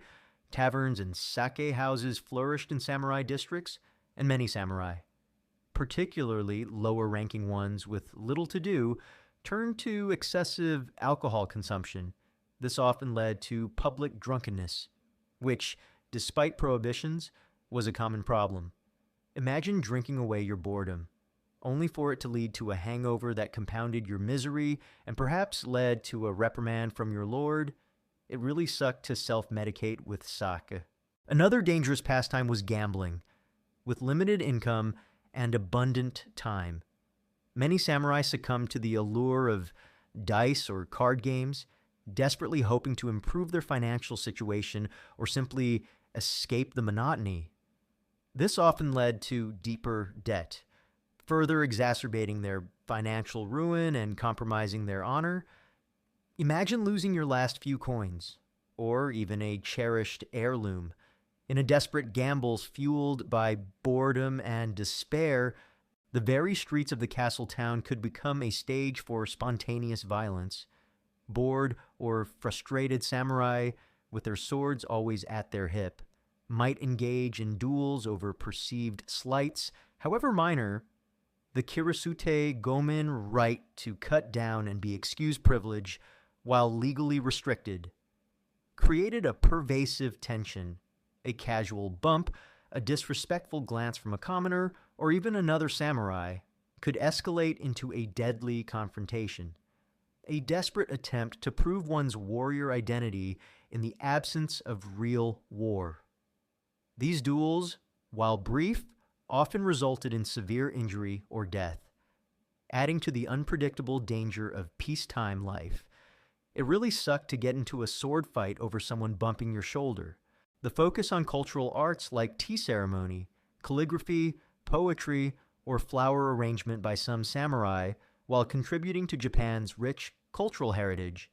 Taverns and sake houses flourished in samurai districts, and many samurai, particularly lower-ranking ones with little to do, turned to excessive alcohol consumption. This often led to public drunkenness, which, despite prohibitions, was a common problem. Imagine drinking away your boredom, only for it to lead to a hangover that compounded your misery and perhaps led to a reprimand from your lord. It really sucked to self-medicate with sake. Another dangerous pastime was gambling. With limited income and abundant time, many samurai succumbed to the allure of dice or card games, desperately hoping to improve their financial situation or simply escape the monotony. This often led to deeper debt, further exacerbating their financial ruin and compromising their honor. Imagine losing your last few coins, or even a cherished heirloom, in a desperate gamble fueled by boredom and despair. The very streets of the castle town could become a stage for spontaneous violence. Bored or frustrated samurai, with their swords always at their hip, might engage in duels over perceived slights, however minor. The Kirasute Gomen right to cut down and be excused privilege, while legally restricted, created a pervasive tension. A casual bump, a disrespectful glance from a commoner, or even another samurai could escalate into a deadly confrontation, a desperate attempt to prove one's warrior identity in the absence of real war. These duels, while brief, often resulted in severe injury or death, adding to the unpredictable danger of peacetime life. It really sucked to get into a sword fight over someone bumping your shoulder. The focus on cultural arts like tea ceremony, calligraphy, poetry, or flower arrangement by some samurai, while contributing to Japan's rich cultural heritage,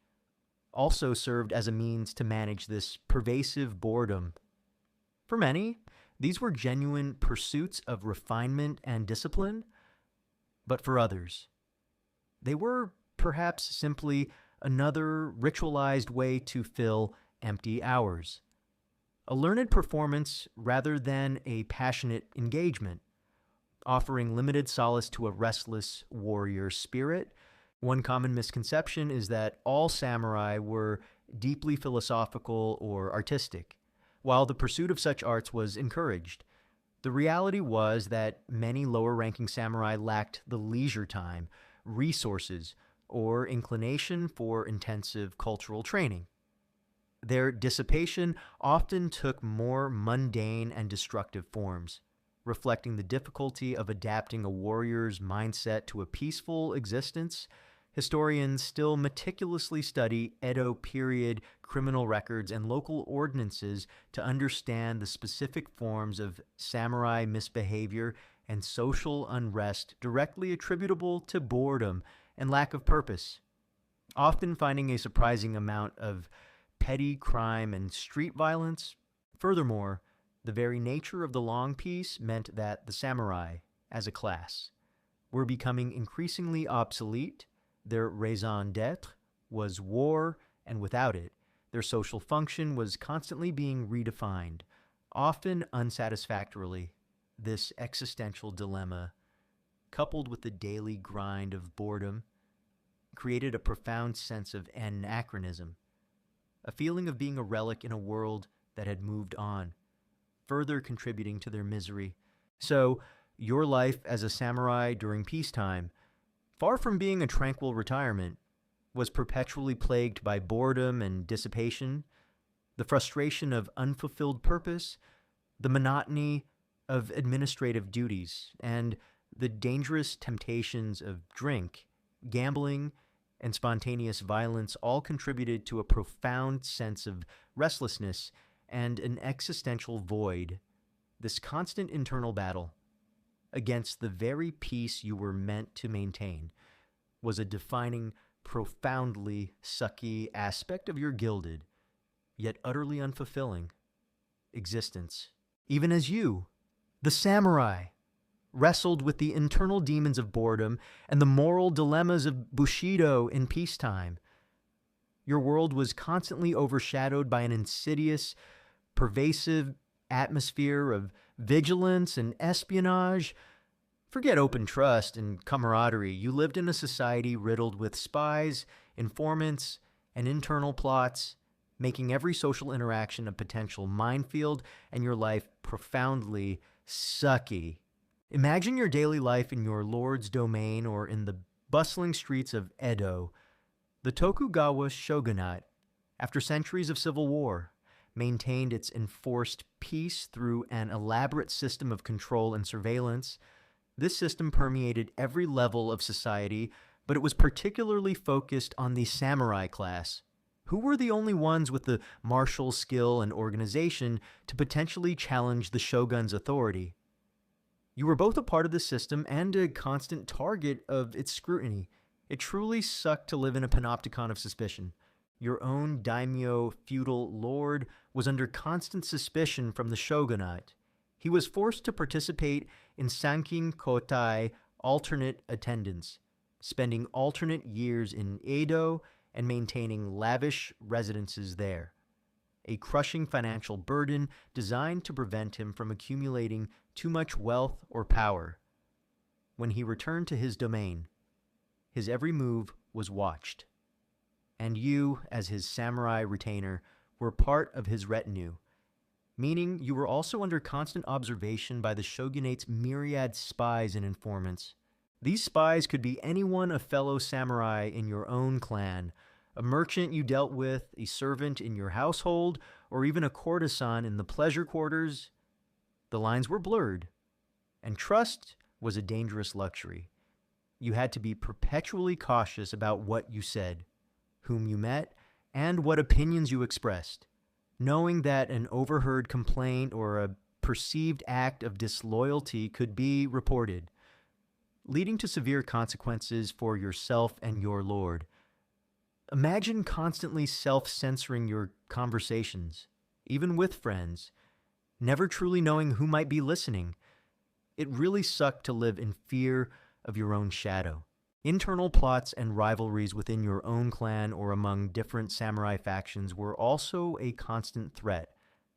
also served as a means to manage this pervasive boredom. For many, these were genuine pursuits of refinement and discipline, but for others, they were perhaps simply another ritualized way to fill empty hours. a learned performance rather than a passionate engagement, offering limited solace to a restless warrior spirit. One common misconception is that all samurai were deeply philosophical or artistic, while the pursuit of such arts was encouraged. The reality was that many lower-ranking samurai lacked the leisure time, resources, or inclination for intensive cultural training. Their dissipation often took more mundane and destructive forms, reflecting the difficulty of adapting a warrior's mindset to a peaceful existence. Historians still meticulously study Edo period criminal records and local ordinances to understand the specific forms of samurai misbehavior and social unrest directly attributable to boredom and lack of purpose, often finding a surprising amount of petty crime and street violence. Furthermore, the very nature of the long peace meant that the samurai, as a class, were becoming increasingly obsolete. Their raison d'etre was war, and without it, their social function was constantly being redefined, often unsatisfactorily. This existential dilemma, coupled with the daily grind of boredom, created a profound sense of anachronism, a feeling of being a relic in a world that had moved on, further contributing to their misery. So, your life as a samurai during peacetime, far from being a tranquil retirement, was perpetually plagued by boredom and dissipation, the frustration of unfulfilled purpose, the monotony of administrative duties, and the dangerous temptations of drink, gambling, and spontaneous violence all contributed to a profound sense of restlessness and an existential void. This constant internal battle against the very peace you were meant to maintain was a defining, profoundly sucky aspect of your gilded, yet utterly unfulfilling, existence. Even as you, the samurai, wrestled with the internal demons of boredom and the moral dilemmas of Bushido in peacetime, your world was constantly overshadowed by an insidious, pervasive atmosphere of vigilance and espionage. Forget open trust and camaraderie. You lived in a society riddled with spies, informants, and internal plots, making every social interaction a potential minefield and your life profoundly sucky. Imagine your daily life in your lord's domain or in the bustling streets of Edo. The Tokugawa shogunate, after centuries of civil war, maintained its enforced peace through an elaborate system of control and surveillance. This system permeated every level of society, but it was particularly focused on the samurai class, who were the only ones with the martial skill and organization to potentially challenge the shogun's authority. You were both a part of the system and a constant target of its scrutiny. It truly sucked to live in a panopticon of suspicion. Your own daimyo feudal lord was under constant suspicion from the shogunate. He was forced to participate in sankin kotai, alternate attendance, spending alternate years in Edo and maintaining lavish residences there, a crushing financial burden designed to prevent him from accumulating too much wealth or power. When he returned to his domain, his every move was watched, and you, as his samurai retainer, were part of his retinue, meaning you were also under constant observation by the shogunate's myriad spies and informants. These spies could be anyone a fellow samurai in your own clan, a merchant you dealt with, a servant in your household, or even a courtesan in the pleasure quarters. The lines were blurred, and trust was a dangerous luxury. You had to be perpetually cautious about what you said, whom you met, and what opinions you expressed, knowing that an overheard complaint or a perceived act of disloyalty could be reported, leading to severe consequences for yourself and your lord. Imagine constantly self-censoring your conversations, even with friends, never truly knowing who might be listening. It really sucked to live in fear of your own shadow. Internal plots and rivalries within your own clan or among different samurai factions were also a constant threat.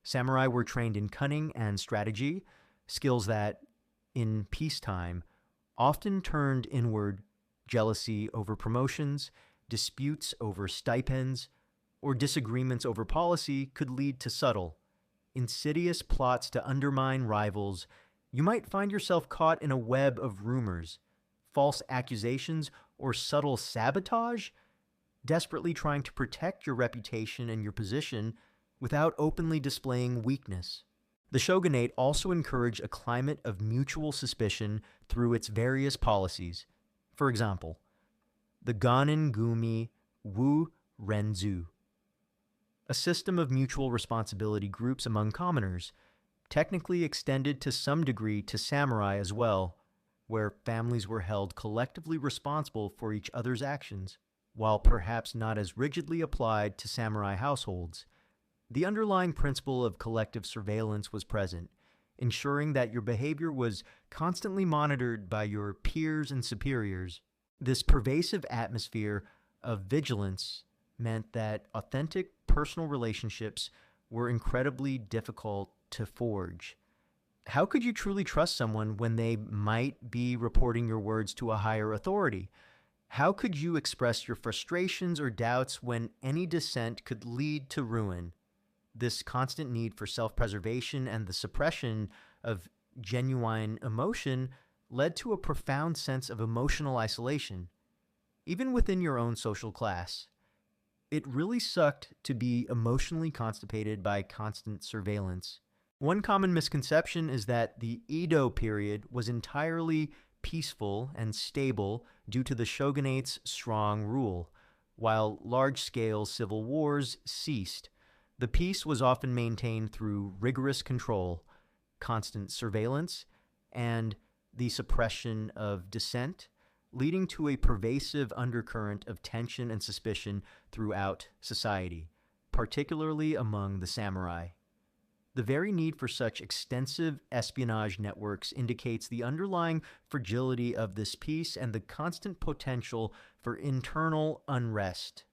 Samurai were trained in cunning and strategy, skills that, in peacetime, often turned inward. Jealousy over promotions, disputes over stipends, or disagreements over policy could lead to subtle, insidious plots to undermine rivals. You might find yourself caught in a web of rumors, false accusations, or subtle sabotage, desperately trying to protect your reputation and your position without openly displaying weakness. The shogunate also encouraged a climate of mutual suspicion through its various policies. For example, the Ganin Gumi Wu Renzu, a system of mutual responsibility groups among commoners, technically extended to some degree to samurai as well, where families were held collectively responsible for each other's actions. While perhaps not as rigidly applied to samurai households, the underlying principle of collective surveillance was present, ensuring that your behavior was constantly monitored by your peers and superiors. This pervasive atmosphere of vigilance meant that authentic personal relationships were incredibly difficult to forge. How could you truly trust someone when they might be reporting your words to a higher authority? How could you express your frustrations or doubts when any dissent could lead to ruin? This constant need for self-preservation and the suppression of genuine emotion led to a profound sense of emotional isolation, even within your own social class. It really sucked to be emotionally constipated by constant surveillance. One common misconception is that the Edo period was entirely peaceful and stable due to the shogunate's strong rule. While large-scale civil wars ceased, the peace was often maintained through rigorous control, constant surveillance, and the suppression of dissent, leading to a pervasive undercurrent of tension and suspicion throughout society, particularly among the samurai. The very need for such extensive espionage networks indicates the underlying fragility of this peace and the constant potential for internal unrest.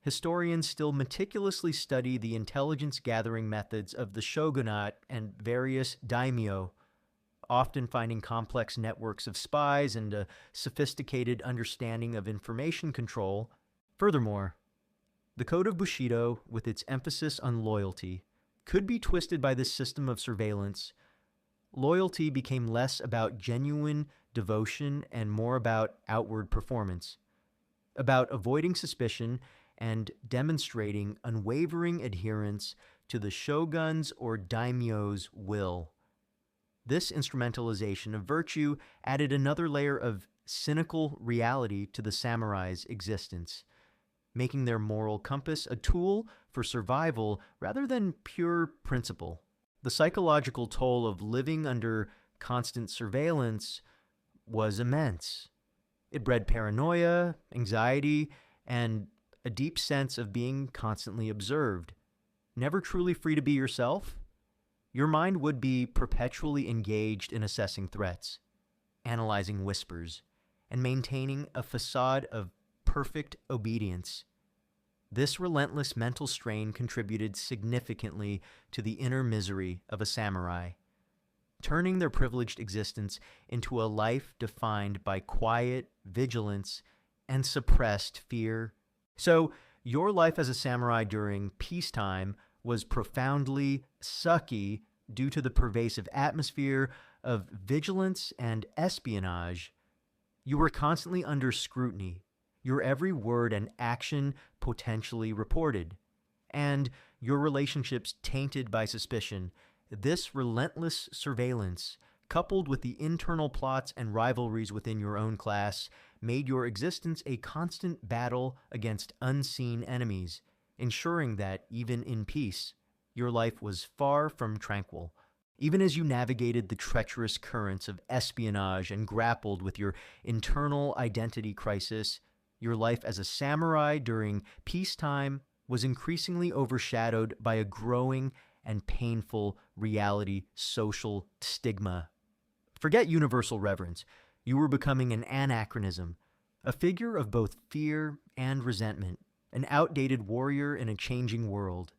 Historians still meticulously study the intelligence-gathering methods of the shogunate and various daimyo, often finding complex networks of spies and a sophisticated understanding of information control. Furthermore, the Code of Bushido, with its emphasis on loyalty, could be twisted by this system of surveillance. Loyalty became less about genuine devotion and more about outward performance, about avoiding suspicion and demonstrating unwavering adherence to the shogun's or daimyo's will. This instrumentalization of virtue added another layer of cynical reality to the samurai's existence, making their moral compass a tool for survival rather than pure principle. The psychological toll of living under constant surveillance was immense. It bred paranoia, anxiety, and a deep sense of being constantly observed. Never truly free to be yourself, your mind would be perpetually engaged in assessing threats, analyzing whispers, and maintaining a facade of perfect obedience. This relentless mental strain contributed significantly to the inner misery of a samurai, turning their privileged existence into a life defined by quiet vigilance and suppressed fear. So, your life as a samurai during peacetime was profoundly sucky due to the pervasive atmosphere of vigilance and espionage. You were constantly under scrutiny, your every word and action potentially reported, and your relationships tainted by suspicion. This relentless surveillance, coupled with the internal plots and rivalries within your own class, made your existence a constant battle against unseen enemies, ensuring that, even in peace, your life was far from tranquil. Even as you navigated the treacherous currents of espionage and grappled with your internal identity crisis, your life as a samurai during peacetime was increasingly overshadowed by a growing and painful reality social stigma. Forget universal reverence. You were becoming an anachronism, a figure of both fear and resentment, an outdated warrior in a changing world.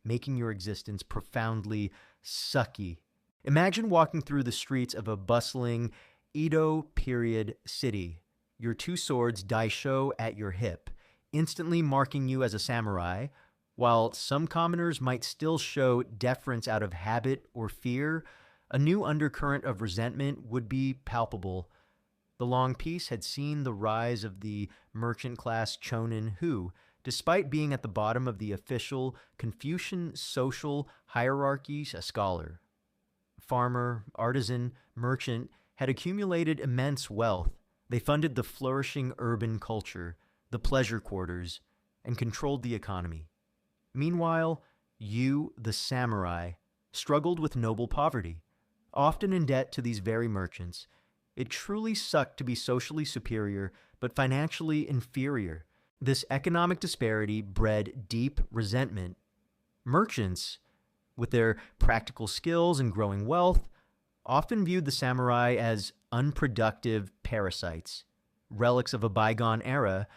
making your existence profoundly sucky. Imagine walking through the streets of a bustling Edo period city, your two swords daisho at your hip, instantly marking you as a samurai. While some commoners might still show deference out of habit or fear, a new undercurrent of resentment would be palpable. The long peace had seen the rise of the merchant class chonin who, despite being at the bottom of the official Confucian social hierarchy, a scholar, farmer, artisan, merchant, had accumulated immense wealth. They funded the flourishing urban culture, the pleasure quarters, and controlled the economy. Meanwhile, you, the samurai, struggled with noble poverty, often in debt to these very merchants. It truly sucked to be socially superior, but financially inferior. This economic disparity bred deep resentment. Merchants, with their practical skills and growing wealth, often viewed the samurai as unproductive parasites, relics of a bygone era.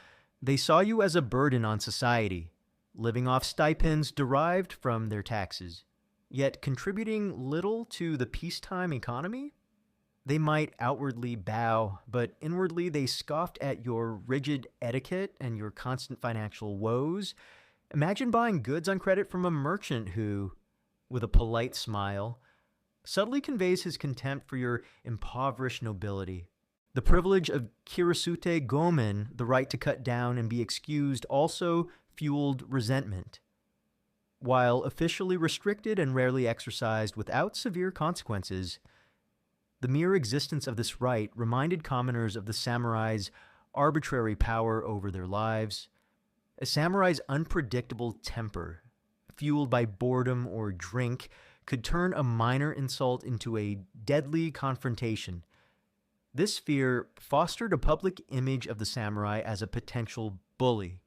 They saw you as a burden on society, living off stipends derived from their taxes, yet contributing little to the peacetime economy. They might outwardly bow, but inwardly they scoffed at your rigid etiquette and your constant financial woes. Imagine buying goods on credit from a merchant who, with a polite smile, subtly conveys his contempt for your impoverished nobility. The privilege of kirasute gomen, the right to cut down and be excused, also fueled resentment. While officially restricted and rarely exercised without severe consequences, the mere existence of this right reminded commoners of the samurai's arbitrary power over their lives. A samurai's unpredictable temper, fueled by boredom or drink, could turn a minor insult into a deadly confrontation. This fear fostered a public image of the samurai as a potential bully,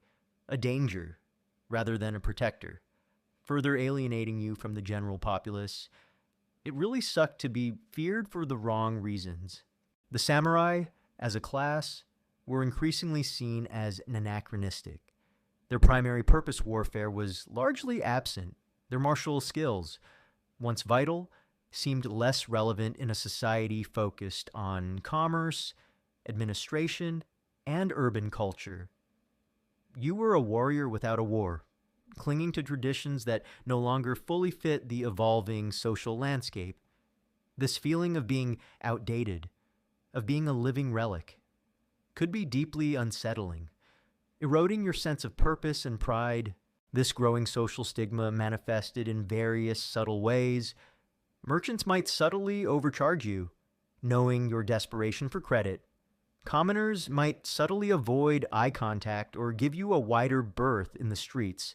a danger, rather than a protector, further alienating you from the general populace. It really sucked to be feared for the wrong reasons. The samurai, as a class, were increasingly seen as anachronistic. Their primary purpose warfare was largely absent. Their martial skills, once vital, seemed less relevant in a society focused on commerce, administration, and urban culture. You were a warrior without a war, clinging to traditions that no longer fully fit the evolving social landscape. This feeling of being outdated, of being a living relic, could be deeply unsettling, eroding your sense of purpose and pride. This growing social stigma manifested in various subtle ways. Merchants might subtly overcharge you, knowing your desperation for credit. Commoners might subtly avoid eye contact or give you a wider berth in the streets.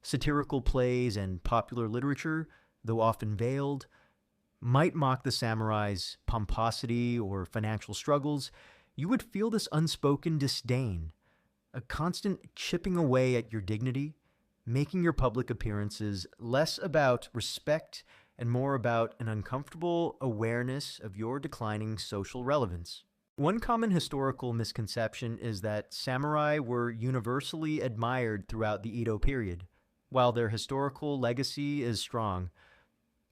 Satirical plays and popular literature, though often veiled, might mock the samurai's pomposity or financial struggles. You would feel this unspoken disdain, a constant chipping away at your dignity, making your public appearances less about respect and more about an uncomfortable awareness of your declining social relevance. One common historical misconception is that samurai were universally admired throughout the Edo period. While their historical legacy is strong,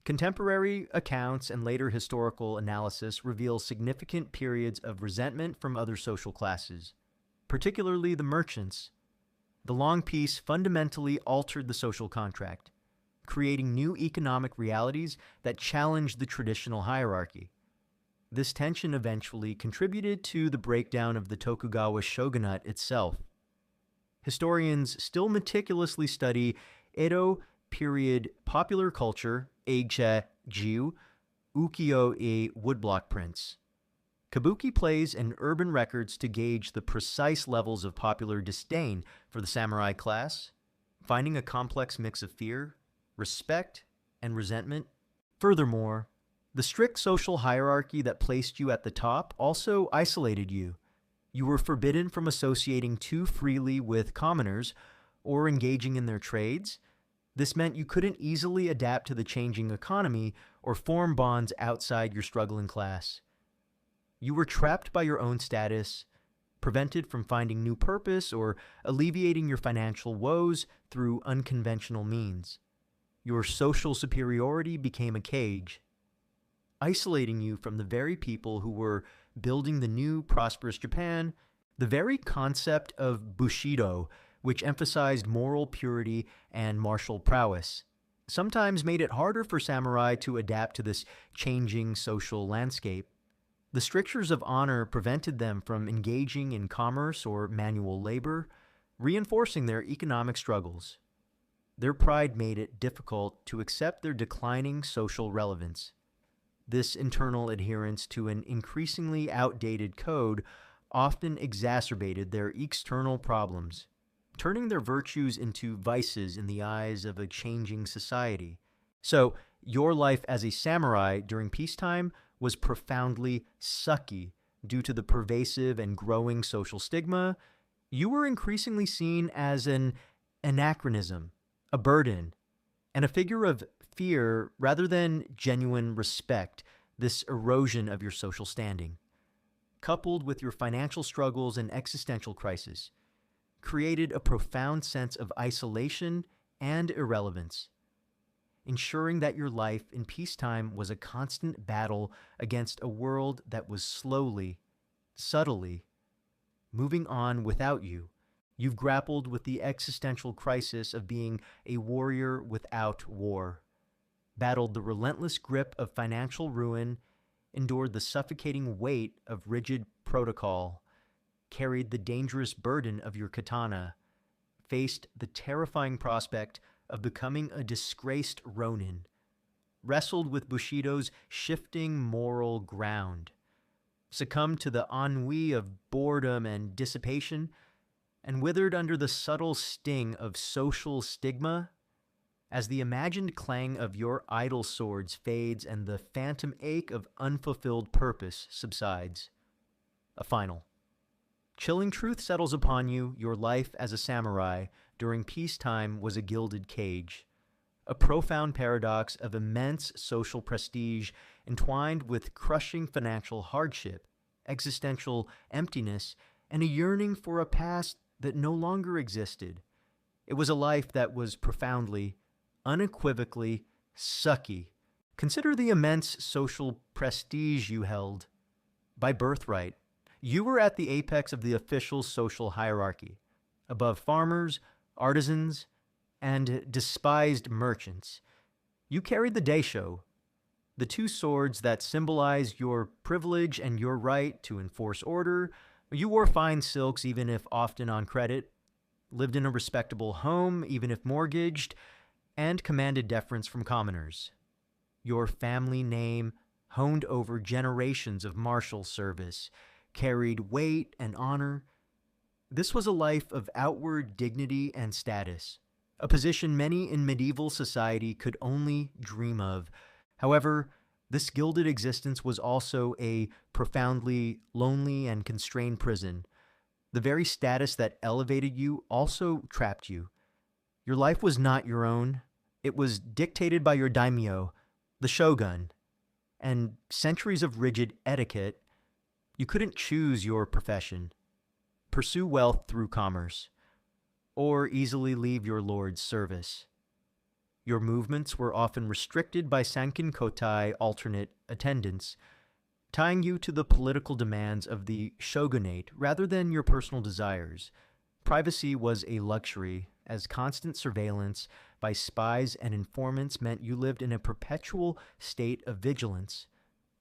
contemporary accounts and later historical analysis reveal significant periods of resentment from other social classes, particularly the merchants. The long peace fundamentally altered the social contract, creating new economic realities that challenged the traditional hierarchy. This tension eventually contributed to the breakdown of the Tokugawa shogunate itself. Historians still meticulously study Edo period popular culture, eiga-jiu, ukiyo-e woodblock prints, kabuki plays, and urban records to gauge the precise levels of popular disdain for the samurai class, finding a complex mix of fear, respect, and resentment. Furthermore, the strict social hierarchy that placed you at the top also isolated you. You were forbidden from associating too freely with commoners or engaging in their trades. This meant you couldn't easily adapt to the changing economy or form bonds outside your struggling class. You were trapped by your own status, prevented from finding new purpose or alleviating your financial woes through unconventional means. Your social superiority became a cage, isolating you from the very people who were building the new prosperous Japan. The very concept of Bushido, which emphasized moral purity and martial prowess, sometimes made it harder for samurai to adapt to this changing social landscape. The strictures of honor prevented them from engaging in commerce or manual labor, reinforcing their economic struggles. Their pride made it difficult to accept their declining social relevance. This internal adherence to an increasingly outdated code often exacerbated their external problems, turning their virtues into vices in the eyes of a changing society. So, your life as a samurai during peacetime was profoundly sucky due to the pervasive and growing social stigma. You were increasingly seen as an anachronism, a burden, and a figure of fear rather than genuine respect. This erosion of your social standing, coupled with your financial struggles and existential crisis, created a profound sense of isolation and irrelevance, ensuring that your life in peacetime was a constant battle against a world that was slowly, subtly, moving on without you. You've grappled with the existential crisis of being a warrior without war, battled the relentless grip of financial ruin, endured the suffocating weight of rigid protocol, carried the dangerous burden of your katana, faced the terrifying prospect of becoming a disgraced ronin, wrestled with Bushido's shifting moral ground, succumbed to the ennui of boredom and dissipation, and withered under the subtle sting of social stigma. As the imagined clang of your idle swords fades and the phantom ache of unfulfilled purpose subsides, a final, chilling truth settles upon you. Your life as a samurai during peacetime was a gilded cage, a profound paradox of immense social prestige entwined with crushing financial hardship, existential emptiness, and a yearning for a past that no longer existed. It was a life that was profoundly, unequivocally sucky. Consider the immense social prestige you held. By birthright, you were at the apex of the official social hierarchy, above farmers, artisans, and despised merchants. You carried the daisho, the two swords that symbolize your privilege and your right to enforce order. You wore fine silks even if often on credit, lived in a respectable home even if mortgaged, and commanded deference from commoners. Your family name, honed over generations of martial service, carried weight and honor. This was a life of outward dignity and status, a position many in medieval society could only dream of. However, this gilded existence was also a profoundly lonely and constrained prison. The very status that elevated you also trapped you. Your life was not your own. It was dictated by your daimyo, the shogun, and centuries of rigid etiquette. You couldn't choose your profession, pursue wealth through commerce, or easily leave your lord's service. Your movements were often restricted by Sankin Kotai alternate attendants, tying you to the political demands of the shogunate rather than your personal desires. Privacy was a luxury, as constant surveillance by spies and informants meant you lived in a perpetual state of vigilance,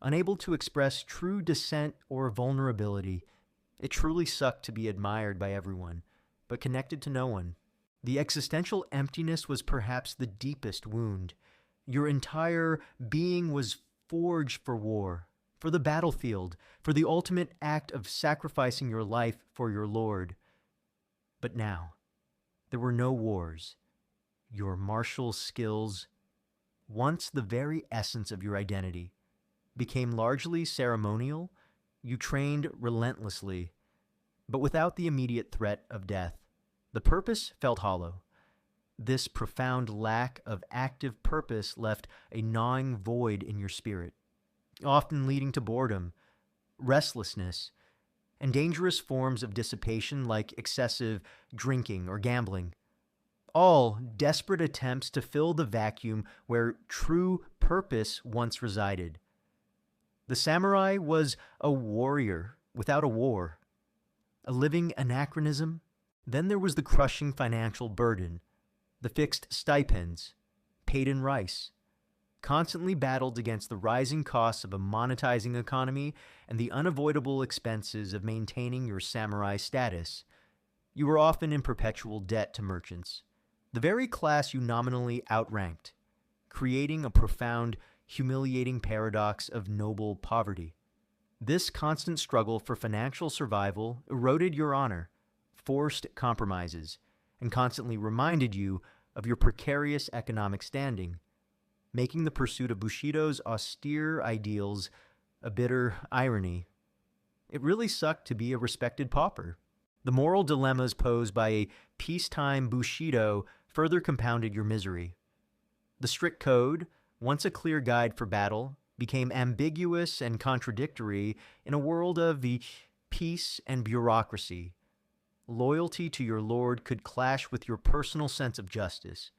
unable to express true dissent or vulnerability. It truly sucked to be admired by everyone, but connected to no one. The existential emptiness was perhaps the deepest wound. Your entire being was forged for war, for the battlefield, for the ultimate act of sacrificing your life for your lord. But now, there were no wars. Your martial skills, once the very essence of your identity, became largely ceremonial. You trained relentlessly, but without the immediate threat of death. The purpose felt hollow. This profound lack of active purpose left a gnawing void in your spirit, often leading to boredom, restlessness, and dangerous forms of dissipation like excessive drinking or gambling. all desperate attempts to fill the vacuum where true purpose once resided. The samurai was a warrior without a war, a living anachronism. Then there was the crushing financial burden, the fixed stipends, paid in rice, constantly battled against the rising costs of a monetizing economy and the unavoidable expenses of maintaining your samurai status. You were often in perpetual debt to merchants, the very class you nominally outranked, creating a profound, humiliating paradox of noble poverty. This constant struggle for financial survival eroded your honor, forced compromises, and constantly reminded you of your precarious economic standing, making the pursuit of Bushido's austere ideals a bitter irony. It really sucked to be a respected pauper. The moral dilemmas posed by a peacetime Bushido further compounded your misery. The strict code, once a clear guide for battle, became ambiguous and contradictory in a world of the peace and bureaucracy. Loyalty to your lord could clash with your personal sense of justice.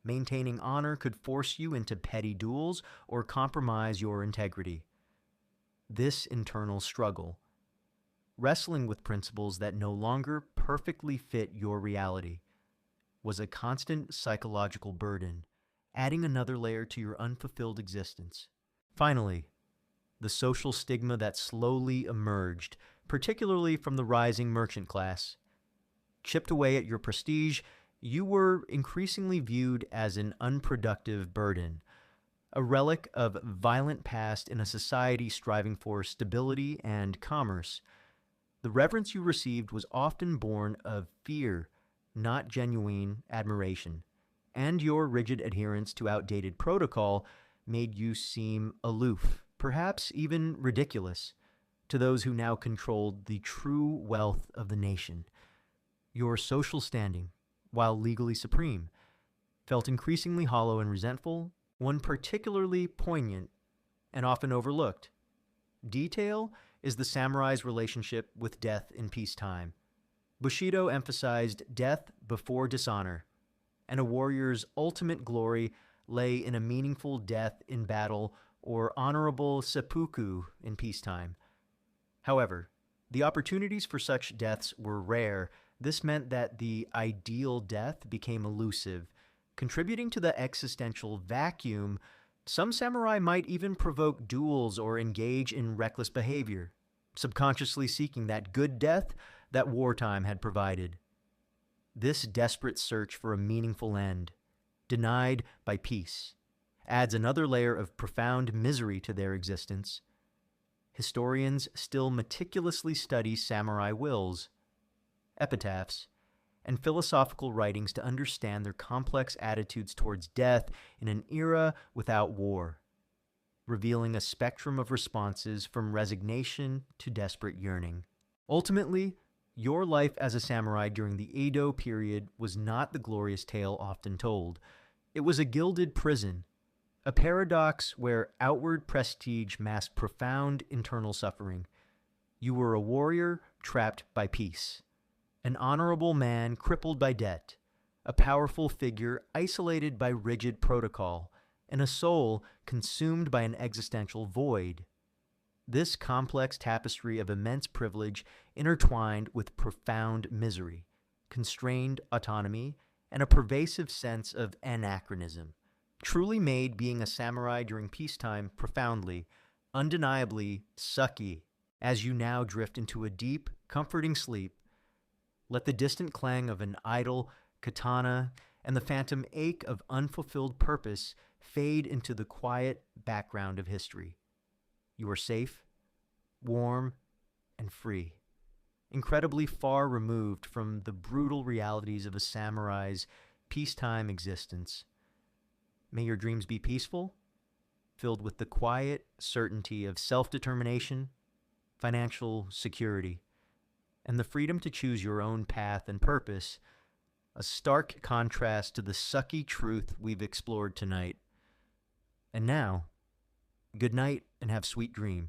Maintaining honor could force you into petty duels or compromise your integrity. This internal struggle, wrestling with principles that no longer perfectly fit your reality, was a constant psychological burden, adding another layer to your unfulfilled existence. Finally, the social stigma that slowly emerged, particularly from the rising merchant class, chipped away at your prestige. You were increasingly viewed as an unproductive burden, a relic of violent past in a society striving for stability and commerce. The reverence you received was often born of fear, not genuine admiration, and your rigid adherence to outdated protocol made you seem aloof, perhaps even ridiculous, to those who now controlled the true wealth of the nation. Your social standing, while legally supreme, felt increasingly hollow and resentful. One particularly poignant and often overlooked detail is the samurai's relationship with death in peacetime. Bushido emphasized death before dishonor, and a warrior's ultimate glory lay in a meaningful death in battle or honorable seppuku in peacetime. However, the opportunities for such deaths were rare. This meant that the ideal death became elusive, contributing to the existential vacuum. Some samurai might even provoke duels or engage in reckless behavior, subconsciously seeking that good death that wartime had provided. This desperate search for a meaningful end, denied by peace, adds another layer of profound misery to their existence. Historians still meticulously study samurai wills, epitaphs, and philosophical writings to understand their complex attitudes towards death in an era without war, revealing a spectrum of responses from resignation to desperate yearning. Ultimately, your life as a samurai during the Edo period was not the glorious tale often told. It was a gilded prison, a paradox where outward prestige masked profound internal suffering. You were a warrior trapped by peace, an honorable man crippled by debt, a powerful figure isolated by rigid protocol, and a soul consumed by an existential void. This complex tapestry of immense privilege intertwined with profound misery, constrained autonomy, and a pervasive sense of anachronism, truly made being a samurai during peacetime profoundly, undeniably sucky. As you now drift into a deep, comforting sleep, let the distant clang of an idle katana and the phantom ache of unfulfilled purpose fade into the quiet background of history. You are safe, warm, and free, incredibly far removed from the brutal realities of a samurai's peacetime existence. May your dreams be peaceful, filled with the quiet certainty of self-determination, financial security, and the freedom to choose your own path and purpose, a stark contrast to the sucky truth we've explored tonight. And now, good night and have sweet dreams.